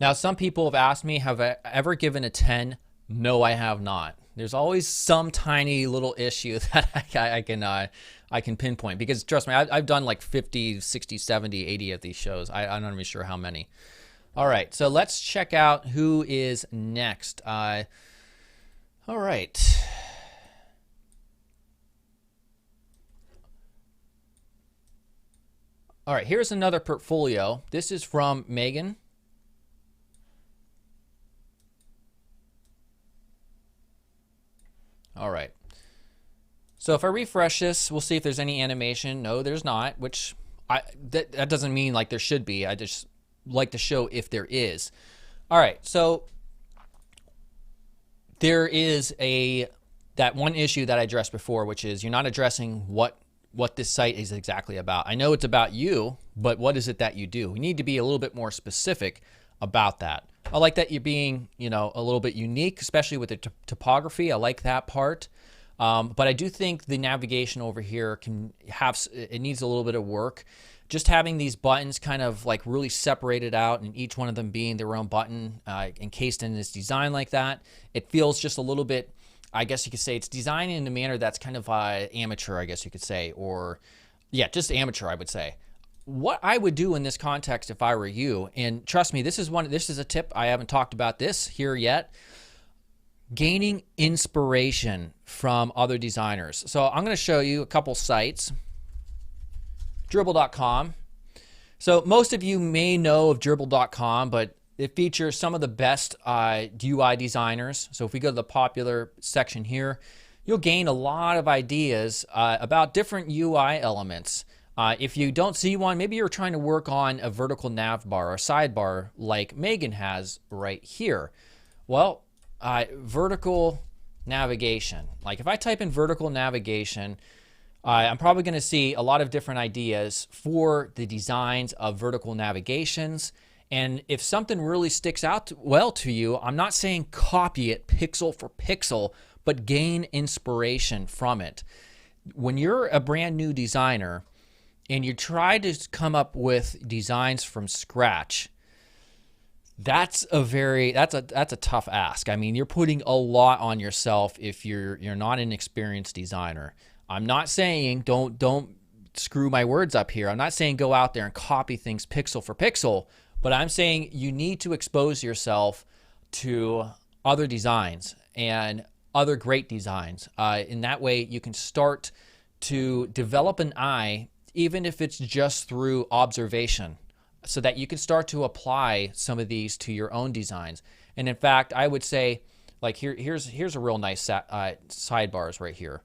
Now, some people have asked me, have I ever given a 10? No, I have not. There's always some tiny little issue that I can pinpoint, because trust me, I've done like 50, 60, 70, 80 of these shows. I'm not even sure how many. All right, so let's check out who is next. All right. All right, here's another portfolio. This is from Megan. All right. So if I refresh this, we'll see if there's any animation. No, there's not, which that doesn't mean like there should be. I just like to show if there is. All right, so there is that one issue that I addressed before, which is you're not addressing what this site is exactly about. I know it's about you, but what is it that you do? We need to be a little bit more specific about that. I like that you're being, a little bit unique, especially with the topography. I like that part. But I do think the navigation over here it needs a little bit of work. Just having these buttons kind of like really separated out and each one of them being their own button encased in this design like that, it feels just a little bit, I guess you could say it's designed in a manner that's kind of amateur, I guess you could say, or yeah, just amateur, I would say. What I would do in this context if I were you, and trust me, this is a tip. I haven't talked about this here yet. Gaining inspiration from other designers. So I'm going to show you a couple sites. Dribbble.com. So most of you may know of Dribbble.com, but it features some of the best UI designers. So if we go to the popular section here, you'll gain a lot of ideas about different UI elements. If you don't see one, maybe you're trying to work on a vertical nav bar or sidebar like Megan has right here. Well, vertical navigation. Like if I type in vertical navigation, I'm probably going to see a lot of different ideas for the designs of vertical navigations. And if something really sticks out well to you, I'm not saying copy it pixel for pixel, but gain inspiration from it. When you're a brand new designer and you try to come up with designs from scratch, that's a tough ask. I mean, you're putting a lot on yourself if you're not an experienced designer. I'm not saying don't screw my words up here. I'm not saying go out there and copy things pixel for pixel, but I'm saying you need to expose yourself to other designs and other great designs. In that way, you can start to develop an eye, even if it's just through observation, so that you can start to apply some of these to your own designs. And in fact, I would say, like here's a real nice sidebars right here.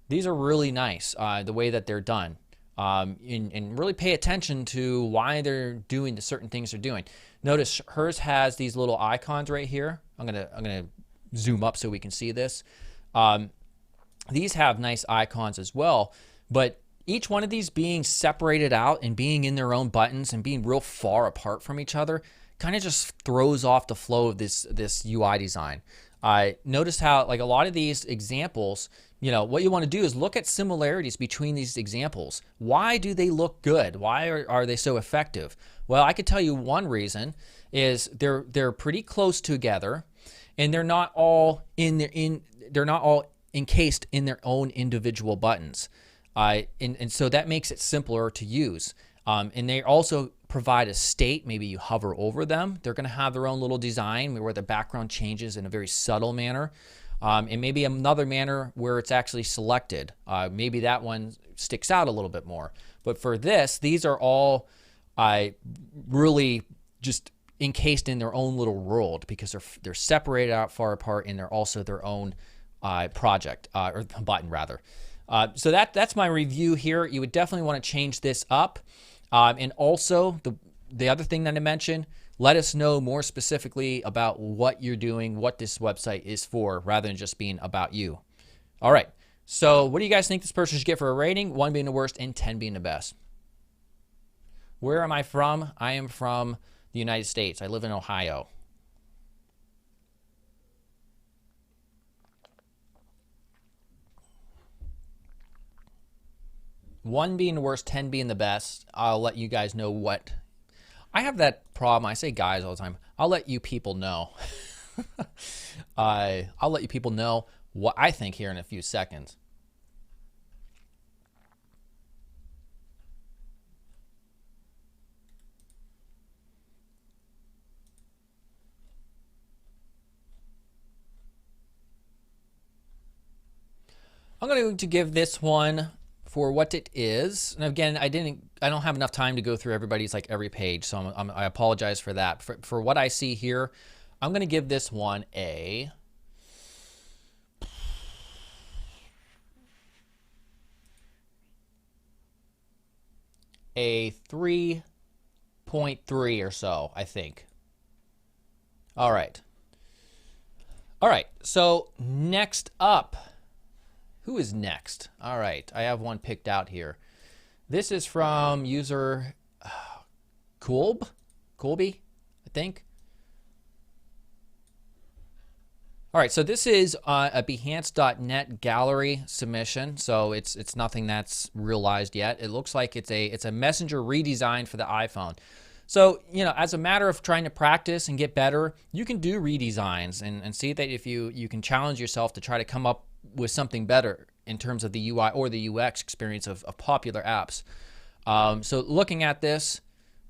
These are really nice, the way that they're done. And really pay attention to why they're doing the certain things they're doing. Notice hers has these little icons right here. I'm gonna zoom up so we can see this. These have nice icons as well, but each one of these being separated out and being in their own buttons and being real far apart from each other kind of just throws off the flow of this UI design. Notice how, like, a lot of these examples, what you want to do is look at similarities between these examples. Why do they look good? Why are they so effective? Well, I could tell you one reason is they're pretty close together, and they're not all encased in their own individual buttons. And so that makes it simpler to use. And they also provide a state. Maybe you hover over them. They're going to have their own little design where the background changes in a very subtle manner. And maybe another manner where it's actually selected. Maybe that one sticks out a little bit more. But for this, these are all really just encased in their own little world because they're separated out far apart, and they're also their own project, or button rather. So that's my review here. You would definitely want to change this up. And also the other thing that I mentioned, let us know more specifically about what you're doing, what this website is for, rather than just being about you. All right. So what do you guys think this person should get for a rating? 1 being the worst and 10 being the best. Where am I from? I am from the United States. I live in Ohio. One being the worst, 10 being the best. I'll let you guys know what. I have that problem. I say guys all the time. I'll let you people know. I'll let you people know what I think here in a few seconds. I'm going to give this one for what it is. And again, I don't have enough time to go through everybody's, like, every page, so I apologize for that. For what I see here, I'm going to give this one a 3.3 or so, I think. All right. So next up. Who is next? All right, I have one picked out here. This is from user Colby, I think. All right, so this is a Behance.net gallery submission, so it's nothing that's realized yet. It looks like it's a Messenger redesign for the iPhone. So, as a matter of trying to practice and get better, you can do redesigns and see that if you can challenge yourself to try to come up with something better in terms of the UI or the UX experience of popular apps. So looking at this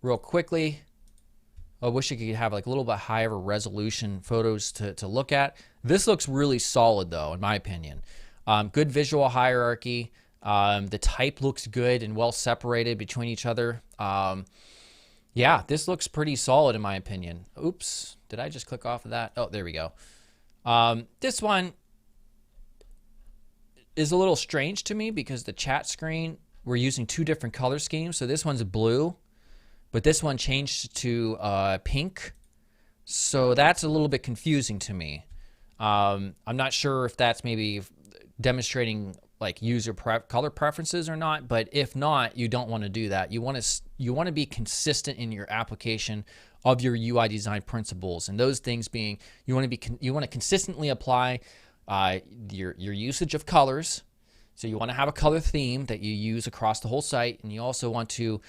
real quickly, I wish you could have like a little bit higher resolution photos to look at. This looks really solid though, in my opinion. Good visual hierarchy. The type looks good and well separated between each other. Yeah, this looks pretty solid in my opinion. Oops, did I just click off of that? Oh, there we go. This one is a little strange to me because the chat screen, we're using two different color schemes. So this one's blue, but this one changed to pink. So that's a little bit confusing to me. I'm not sure if that's maybe demonstrating like use your color preferences or not, but if not, you don't want to do that. You want to be consistent in your application of your UI design principles, and those things being you want to consistently apply your usage of colors. So you want to have a color theme that you use across the whole site, and you also want to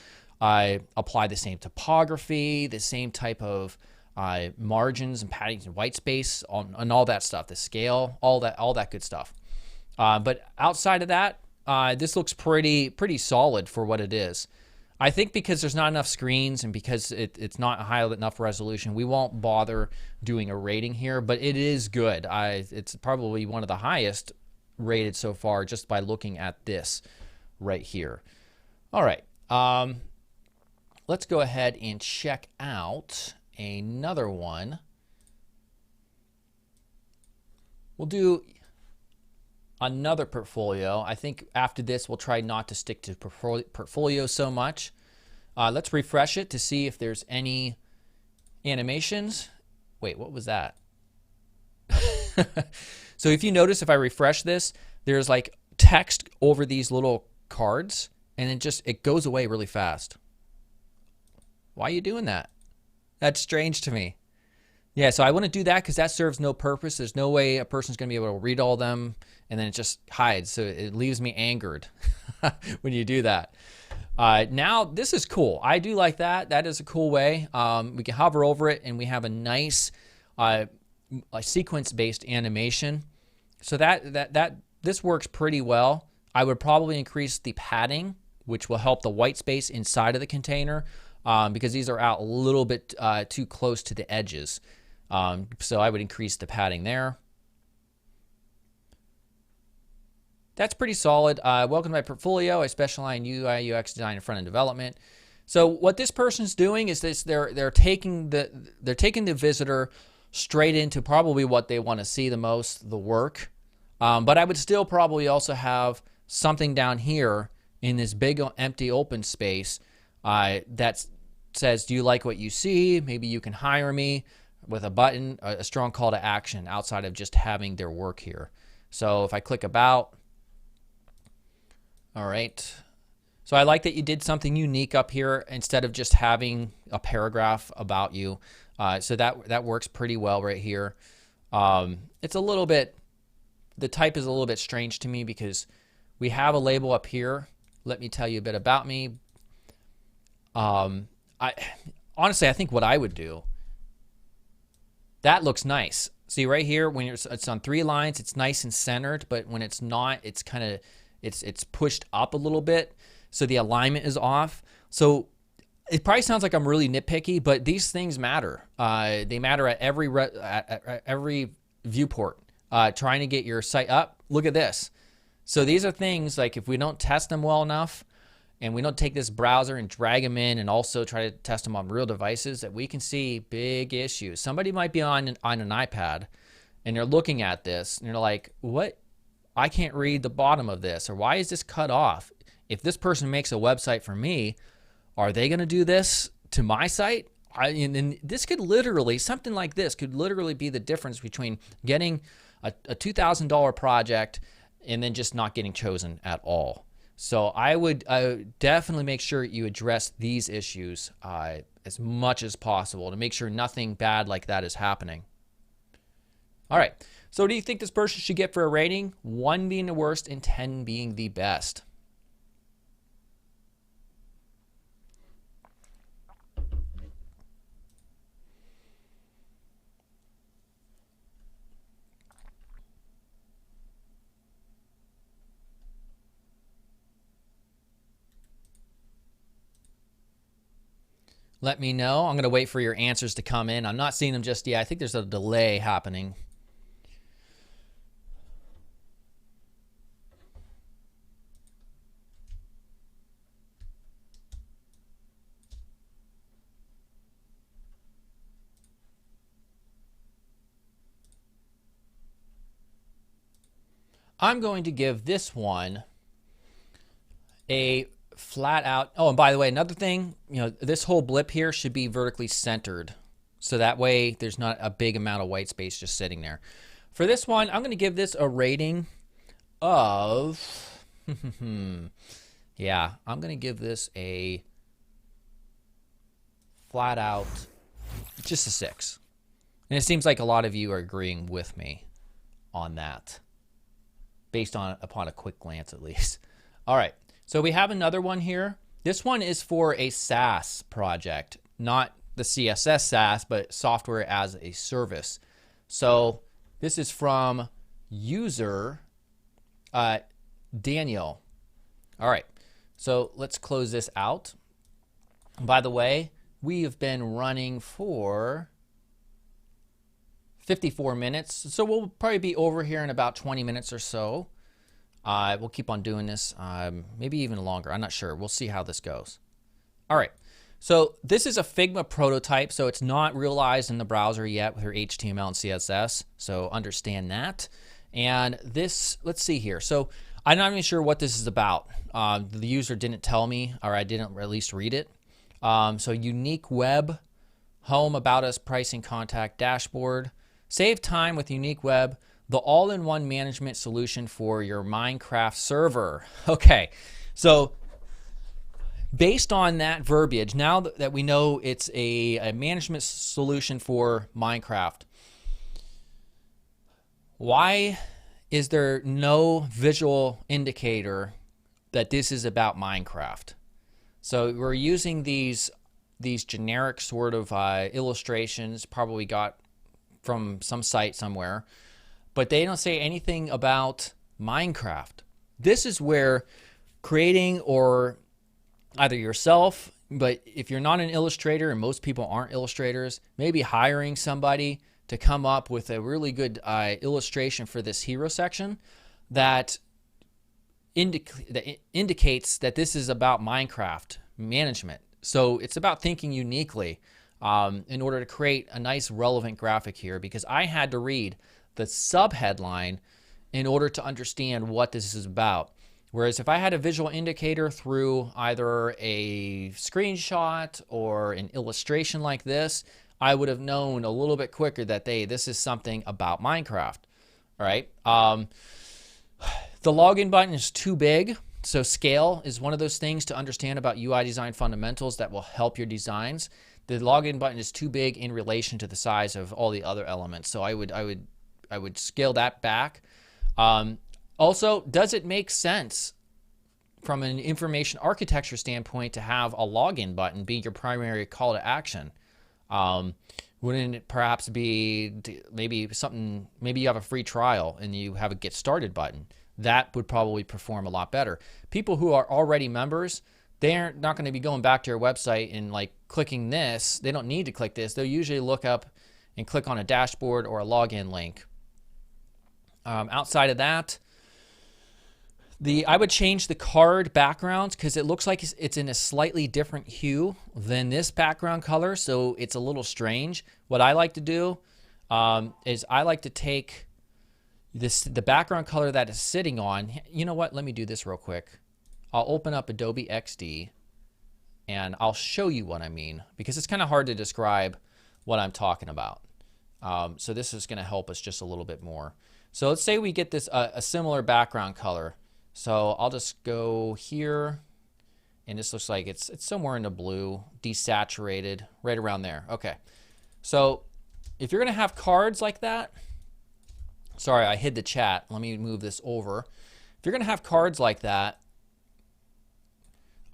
apply the same typography, the same type of margins and paddings and white space on all that stuff, the scale, all that good stuff. But outside of that, this looks pretty solid for what it is. I think because there's not enough screens and because it's not high enough resolution, we won't bother doing a rating here, but it is good. It's probably one of the highest rated so far just by looking at this right here. All right, let's go ahead and check out another one. We'll do another portfolio. I think after this, we'll try not to stick to portfolio so much. Let's refresh it to see if there's any animations. Wait, what was that? So if you notice, if I refresh this, there's like text over these little cards, and it goes away really fast. Why are you doing that? That's strange to me. Yeah, so I want to do that because that serves no purpose. There's no way a person's going to be able to read all of them, and then it just hides. So it leaves me angered when you do that. Now, this is cool. I do like that. That is a cool way. We can hover over it, and we have a nice sequence-based animation. So this works pretty well. I would probably increase the padding, which will help the white space inside of the container, because these are out a little bit too close to the edges. So I would increase the padding there. That's pretty solid. Welcome to my portfolio. I specialize in UI, UX design, and front-end development. So what this person's doing is they're taking the visitor straight into probably what they want to see the most, the work. But I would still probably also have something down here in this big empty open space that says, do you like what you see? Maybe you can hire me, with a button, a strong call to action outside of just having their work here. So if I click about, all right. So I like that you did something unique up here instead of just having a paragraph about you. So that works pretty well right here. It's a little bit, the type is a little bit strange to me because we have a label up here. Let me tell you a bit about me. Honestly, I think what I would do, that looks nice. See right here, when it's on 3 lines, it's nice and centered, but when it's not, it's kind of, it's pushed up a little bit. So the alignment is off. So it probably sounds like I'm really nitpicky, but these things matter. They matter at every viewport. Trying to get your site up, look at this. So these are things like if we don't test them well enough, and we don't take this browser and drag them in and also try to test them on real devices, that we can see big issues. Somebody might be on an iPad and they're looking at this and they're like, what? I can't read the bottom of this, or why is this cut off? If this person makes a website for me, are they going to do this to my site? And this could literally, something like this could literally be the difference between getting a $2,000 project and then just not getting chosen at all. So I would definitely make sure you address these issues as much as possible to make sure nothing bad like that is happening. All right, so what do you think this person should get for a rating? 1 being the worst and 10 being the best. Let me know. I'm going to wait for your answers to come in. I'm not seeing them just yet. I think there's a delay happening. I'm going to give this one a flat out. Oh, and by the way, another thing, this whole blip here should be vertically centered. So that way there's not a big amount of white space just sitting there. For this one, I'm going to give this a rating of, yeah, I'm going to give this a flat out, just a 6. And it seems like a lot of you are agreeing with me on that, based on upon a quick glance at least. All right, so we have another one here. This one is for a SaaS project, not the CSS SaaS, but software as a service. So this is from user Daniel. All right, so let's close this out. By the way, we have been running for 54 minutes, so we'll probably be over here in about 20 minutes or so. We'll keep on doing this, maybe even longer. I'm not sure. We'll see how this goes. All right, so this is a Figma prototype, so it's not realized in the browser yet with your HTML and CSS, so understand that. And this, let's see here. So I'm not even sure what this is about. The user didn't tell me, or I didn't at least read it. So unique web, home, about us, pricing, contact, dashboard. Save time with unique web, the all-in-one management solution for your Minecraft server. Okay, so based on that verbiage, now that we know it's a management solution for Minecraft, why is there no visual indicator that this is about Minecraft? So we're using these generic sort of illustrations, probably got from some site somewhere, but they don't say anything about Minecraft. This is where creating, or either yourself, but if you're not an illustrator, and most people aren't illustrators, maybe hiring somebody to come up with a really good illustration for this hero section that indicates that this is about Minecraft management. So it's about thinking uniquely in order to create a nice relevant graphic here, because I had to read the subheadline in order to understand what this is about. Whereas if I had a visual indicator through either a screenshot or an illustration like this, I would have known a little bit quicker that, hey, this is something about Minecraft. All right. The login button is too big. So scale is one of those things to understand about UI design fundamentals that will help your designs. The login button is too big in relation to the size of all the other elements. So I would scale that back. Also, does it make sense from an information architecture standpoint to have a login button be your primary call to action? Wouldn't it perhaps be maybe something, maybe you have a free trial and you have a get started button? That would probably perform a lot better. People who are already members, they're not going to be going back to your website and like clicking this. They don't need to click this. They'll usually look up and click on a dashboard or a login link. Outside of that, I would change the card backgrounds because it looks like it's in a slightly different hue than this background color, so it's a little strange. What I like to do is I like to take the background color that is sitting on. You know what? Let me do this real quick. I'll open up Adobe XD and I'll show you what I mean, because it's kind of hard to describe what I'm talking about. So this is going to help us just a little bit more. So let's say we get this a similar background color. So I'll just go here, and this looks like it's somewhere in the blue, desaturated, right around there. Okay. So if you're going to have cards like that, sorry, I hid the chat. Let me move this over. If you're going to have cards like that,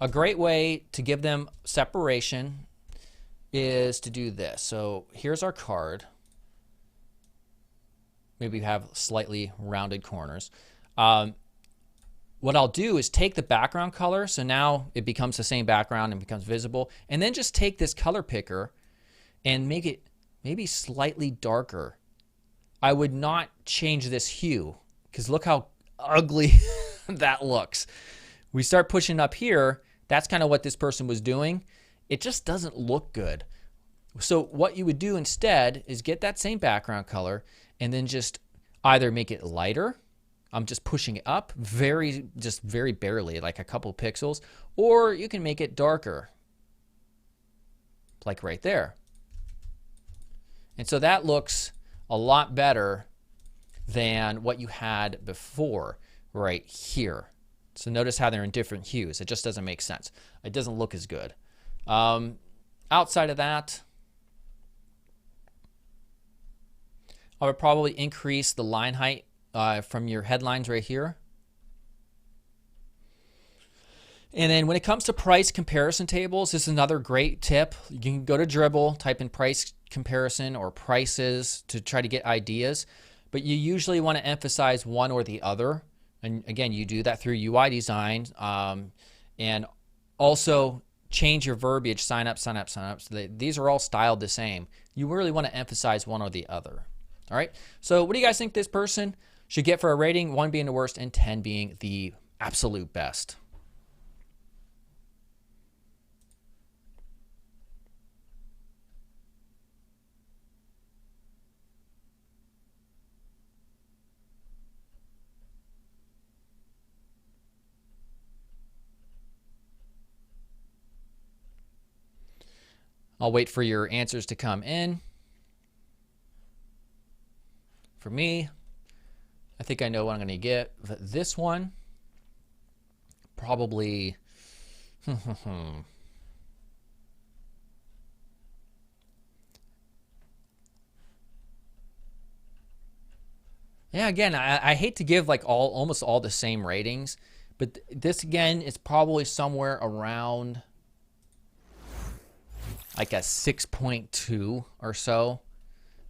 a great way to give them separation is to do this. So here's our card. Maybe have slightly rounded corners. What I'll do is take the background color, so now it becomes the same background and becomes visible, and then just take this color picker and make it maybe slightly darker. I would not change this hue, because look how ugly that looks. We start pushing up here, that's kind of what this person was doing. It just doesn't look good. So what you would do instead is get that same background color and then just either make it lighter. I'm just pushing it up very barely, like a couple pixels, or you can make it darker, like right there. And so that looks a lot better than what you had before, right here. So notice how they're in different hues. It just doesn't make sense. It doesn't look as good. Outside of that, I would probably increase the line height from your headlines right here. And then when it comes to price comparison tables, this is another great tip. You can go to Dribble, type in price comparison or prices to try to get ideas, but you usually want to emphasize one or the other. And again, you do that through UI design, and also change your verbiage, sign up, sign up, sign up. So these are all styled the same. You really want to emphasize one or the other. All right. So what do you guys think this person should get for a rating? 1 being the worst and 10 being the absolute best. I'll wait for your answers to come in. For me, I think I know what I'm going to get. This one, probably, yeah, again, I hate to give like almost all the same ratings, but this again is probably somewhere around like a 6.2 or so.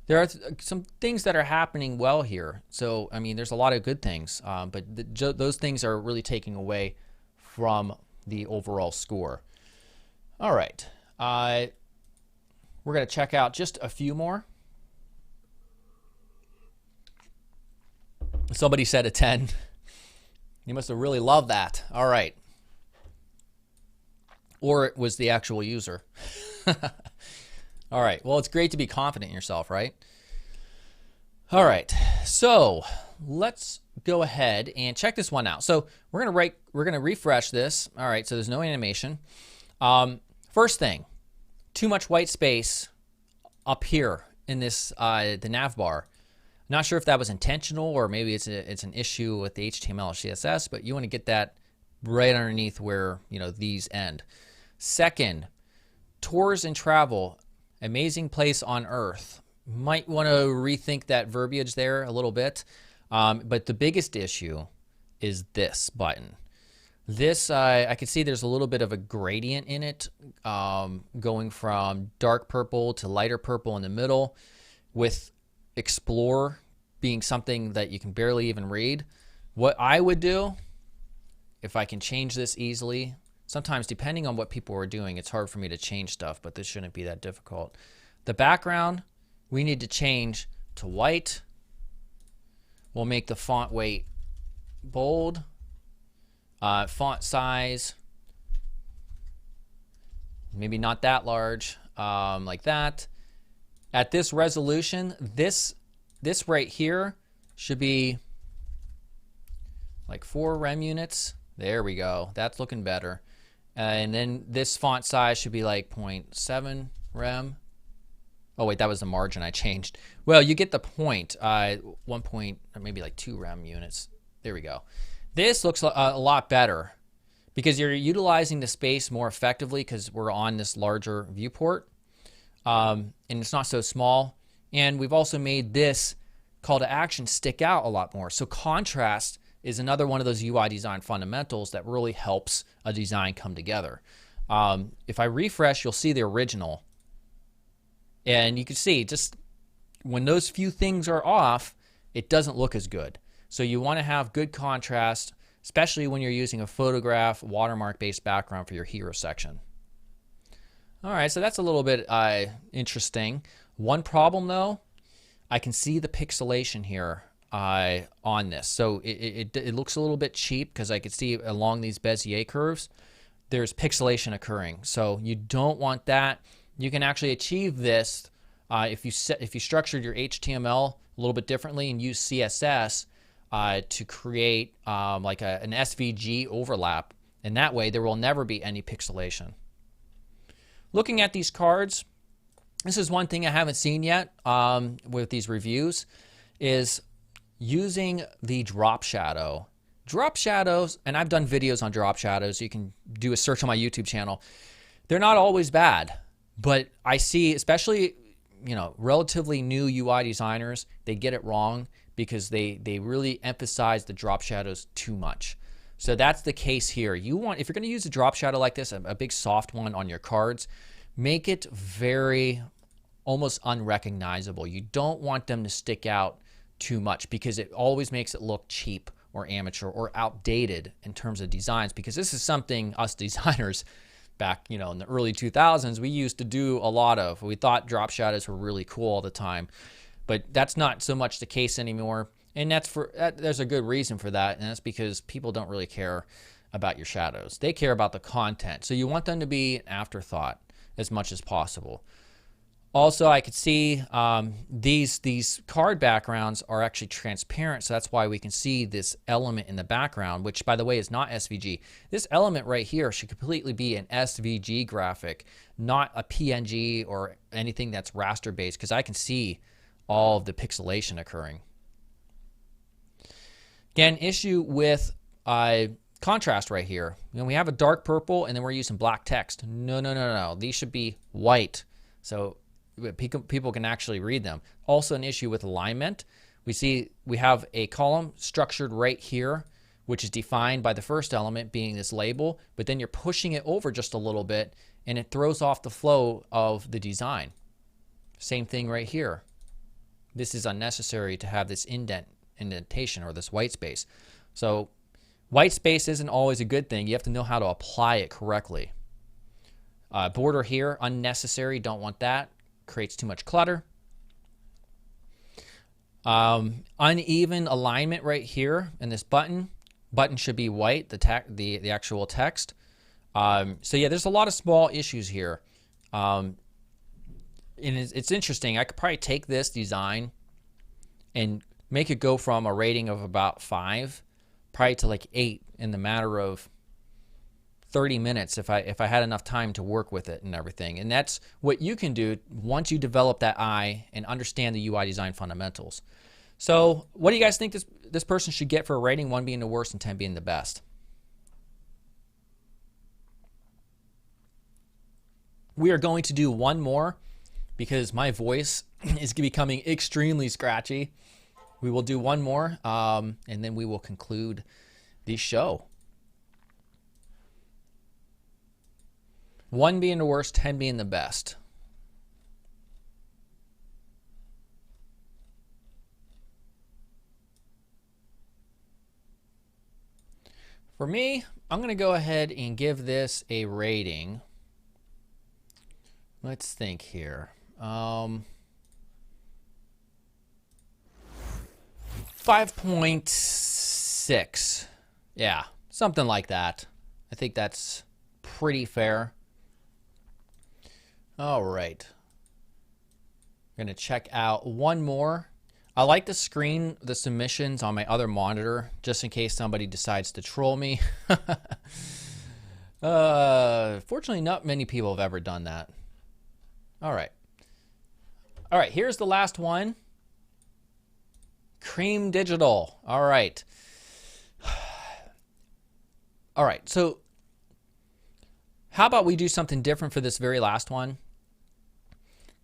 There are some things that are happening well here. So, I mean, there's a lot of good things, but those things are really taking away from the overall score. All right. We're going to check out just a few more. Somebody said a 10. You must have really loved that. All right. Or it was the actual user. All right. Well, it's great to be confident in yourself, right? All right. So let's go ahead and check this one out. So we're gonna refresh this. All right. So there's no animation. First thing, too much white space up here in this the nav bar. Not sure if that was intentional or maybe it's an issue with the HTML or CSS, but you want to get that right underneath where these end. Second, tours and travel, amazing place on earth. Might want to rethink that verbiage there a little bit. But the biggest issue is this button. This, I can see there's a little bit of a gradient in it, going from dark purple to lighter purple in the middle, with Explore being something that you can barely even read. What I would do, if I can change this easily, sometimes depending on what people are doing, it's hard for me to change stuff, but this shouldn't be that difficult. The background, we need to change to white. We'll make the font weight bold. Font size, maybe not that large, like that. At this resolution, this right here should be like 4 rem units. There we go. That's looking better. And then this font size should be like 0.7 rem. Oh wait, that was the margin I changed. Well, you get the point. 1 point, or maybe like 2 rem units. There we go. This looks a lot better because you're utilizing the space more effectively because we're on this larger viewport, and it's not so small. And we've also made this call to action stick out a lot more. So contrast is another one of those UI design fundamentals that really helps a design come together. If I refresh, you'll see the original. And you can see just when those few things are off, it doesn't look as good. So you want to have good contrast, especially when you're using a photograph, watermark-based background for your hero section. All right, so that's a little bit interesting. One problem though, I can see the pixelation here on this. So it looks a little bit cheap because I could see along these Bezier curves, there's pixelation occurring. So you don't want that. You can actually achieve this if you structured your HTML a little bit differently and use CSS to create like an SVG overlap, and that way there will never be any pixelation. Looking at these cards, this is one thing I haven't seen yet with these reviews, is using the drop shadow Drop shadows, and I've done videos on drop shadows. You can do a search on my YouTube channel. They're not always bad, but I see, especially, relatively new UI designers, they get it wrong because they really emphasize the drop shadows too much. So that's the case here. If you're going to use a drop shadow like this, a big soft one on your cards, make it very almost unrecognizable. You don't want them to stick out too much because it always makes it look cheap or amateur or outdated in terms of designs, because this is something us designers back, in the early 2000s, we used to do a lot of. We thought drop shadows were really cool all the time, but that's not so much the case anymore. And there's a good reason for that, and that's because people don't really care about your shadows. They care about the content. So you want them to be an afterthought as much as possible. Also, I could see these card backgrounds are actually transparent, so that's why we can see this element in the background, which, by the way, is not SVG. This element right here should completely be an SVG graphic, not a PNG or anything that's raster-based, because I can see all of the pixelation occurring. Again, issue with contrast right here. We have a dark purple, and then we're using black text. No. These should be white, so people can actually read them. Also an issue with alignment. We have a column structured right here, which is defined by the first element being this label, but then you're pushing it over just a little bit, and it throws off the flow of the design. Same thing right here. This is unnecessary to have this indentation or this white space. So white space isn't always a good thing. You have to know how to apply it correctly. Border here, unnecessary, don't want that. Creates too much clutter. Uneven alignment right here in this button. Button should be white, the actual text. So yeah, there's a lot of small issues here. And it's interesting. I could probably take this design and make it go from a rating of about 5 probably to like 8 in the matter of 30 minutes if I had enough time to work with it and everything. And that's what you can do once you develop that eye and understand the UI design fundamentals. So what do you guys think this person should get for a rating, 1 being the worst and 10 being the best? We are going to do one more because my voice is becoming extremely scratchy. We will do one more, and then we will conclude the show. 1 being the worst, 10 being the best. For me, I'm going to go ahead and give this a rating. Let's think here. 5.6. Yeah, something like that. I think that's pretty fair. All right. I'm going to check out one more. I like to screen the submissions on my other monitor just in case somebody decides to troll me. Fortunately, not many people have ever done that. All right. All right, here's the last one. Cream Digital. All right. All right, so how about we do something different for this very last one?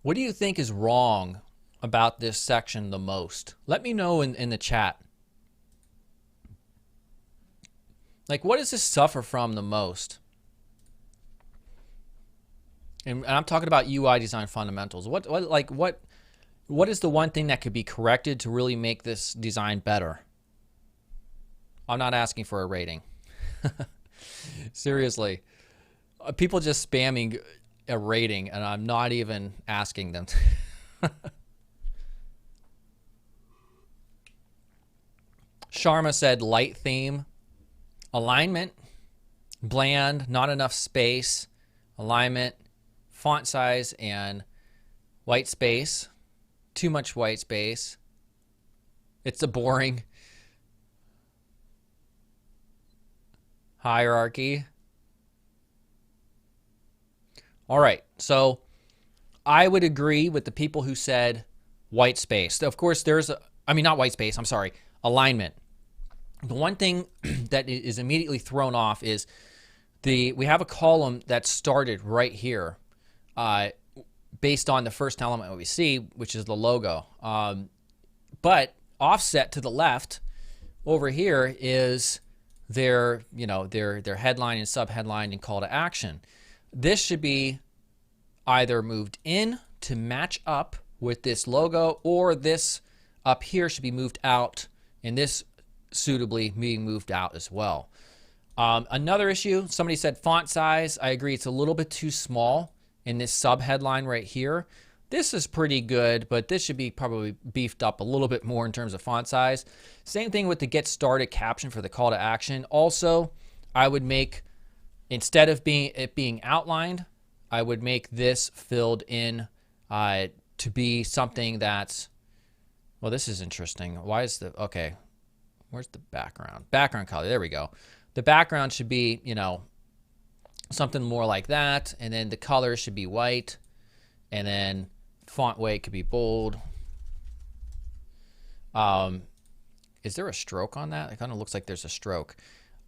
What do you think is wrong about this section the most? Let me know in the chat. Like, what does this suffer from the most? And I'm talking about UI design fundamentals. What is the one thing that could be corrected to really make this design better? I'm not asking for a rating. Seriously. People just spamming a rating, and I'm not even asking them. Sharma said light theme. Alignment, bland, not enough space. Alignment, font size, and white space. Too much white space. It's a boring hierarchy. All right, so I would agree with the people who said white space. Of course, not white space, I'm sorry, alignment. The one thing that is immediately thrown off is we have a column that started right here based on the first element we see, which is the logo. But offset to the left over here is their headline and subheadline and call to action. This should be either moved in to match up with this logo, or this up here should be moved out, and this suitably being moved out as well. Another issue, somebody said font size. I agree, it's a little bit too small in this subheadline right here. This is pretty good, but this should be probably beefed up a little bit more in terms of font size. Same thing with the get started caption for the call to action. Also, I would make, instead of it being outlined, I would make this filled in to be something that's, well, this is interesting. Why is okay, where's the background? Background color, there we go. The background should be, something more like that, and then the color should be white, and then font weight could be bold. Is there a stroke on that? It kind of looks like there's a stroke.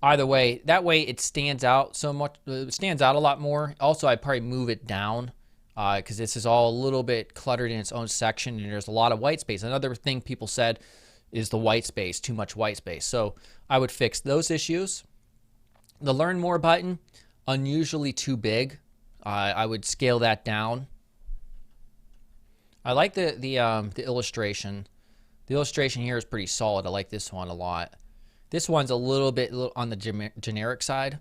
Either way, that way it stands out so much. It stands out a lot more. Also, I'd probably move it down because this is all a little bit cluttered in its own section, and there's a lot of white space. Another thing people said is the white space, too much white space. So I would fix those issues. The Learn More button, unusually too big. I would scale that down. I like the illustration. The illustration here is pretty solid. I like this one a lot. This one's a little bit on the generic side.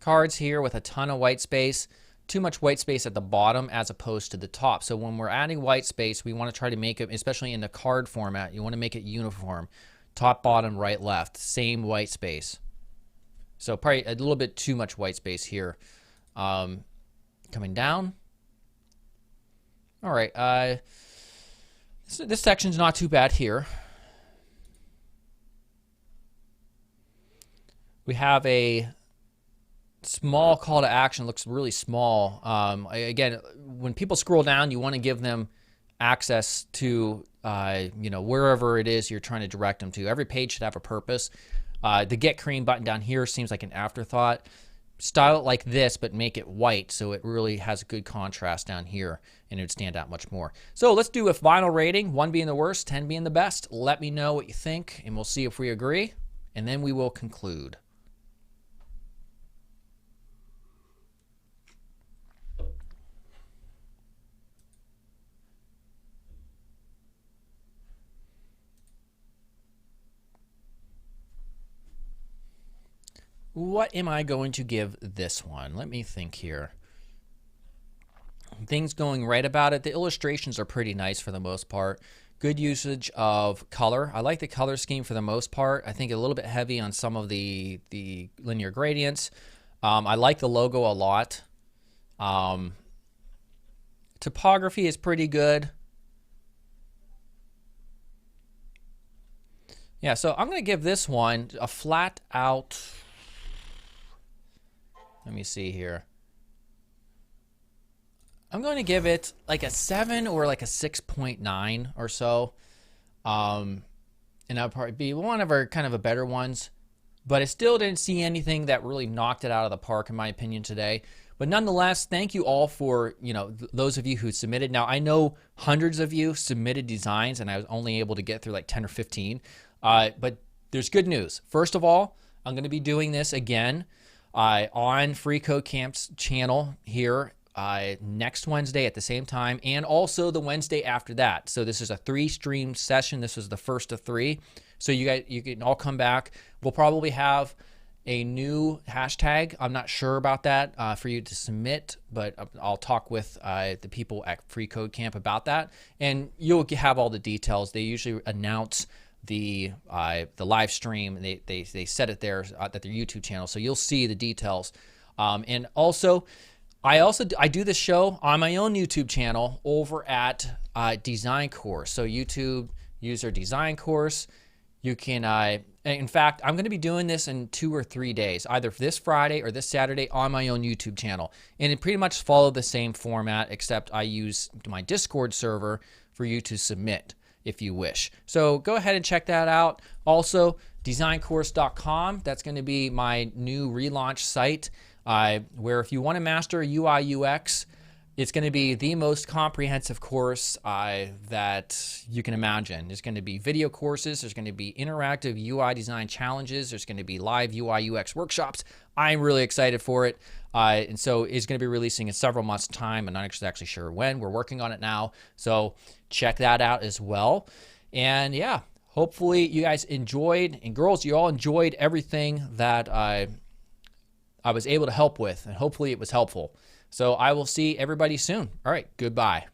Cards here with a ton of white space. Too much white space at the bottom as opposed to the top. So when we're adding white space, we want to try to make it, especially in the card format, you want to make it uniform. Top, bottom, right, left, same white space. So probably a little bit too much white space here. Coming down. All right. This section's not too bad here. We have a small call to action. Looks really small. Again, when people scroll down, you want to give them access to wherever it is you're trying to direct them to. Every page should have a purpose. The Get Cream button down here seems like an afterthought. Style it like this, but make it white so it really has a good contrast down here, and it would stand out much more. So let's do a final rating, 1 being the worst, 10 being the best. Let me know what you think, and we'll see if we agree, and then we will conclude. What am I going to give this one? Let me think here. Things going right about it. The illustrations are pretty nice for the most part. Good usage of color. I like the color scheme for the most part. I think a little bit heavy on some of the linear gradients. I like the logo a lot. Typography is pretty good. Yeah, so I'm going to give this one a flat out... Let me see here. I'm going to give it like a 7 or like a 6.9 or so. And that would probably be one of our kind of a better ones. But I still didn't see anything that really knocked it out of the park, in my opinion, today. But nonetheless, thank you all for, those of you who submitted. Now, I know hundreds of you submitted designs, and I was only able to get through like 10 or 15. But there's good news. First of all, I'm going to be doing this again on freeCodeCamp's channel here next Wednesday at the same time, and also the Wednesday after that. So this is a 3-stream session. This was the first of 3. So you can all come back. We'll probably have a new hashtag. I'm not sure about that for you to submit, but I'll talk with the people at freeCodeCamp about that, and you'll have all the details. They usually announce the live stream. They set it there at their YouTube channel, so you'll see the details. And also, I do this show on my own YouTube channel over at Design Course. So YouTube user Design Course. You can, in fact, I'm going to be doing this in 2 or 3 days, either this Friday or this Saturday on my own YouTube channel. And it pretty much follows the same format, except I use my Discord server for you to submit. if you wish. So go ahead and check that out. Also, designcourse.com, that's going to be my new relaunch site, where if you want to master UI UX, it's going to be the most comprehensive course that you can imagine. There's going to be video courses. There's going to be interactive UI design challenges. There's going to be live UI UX workshops. I'm really excited for it. And so it's going to be releasing in several months' time. I'm not actually sure when. We're working on it now. So check that out as well. And yeah, hopefully you guys enjoyed, and girls, you all enjoyed everything that I was able to help with, and hopefully it was helpful. So I will see everybody soon. All right, goodbye.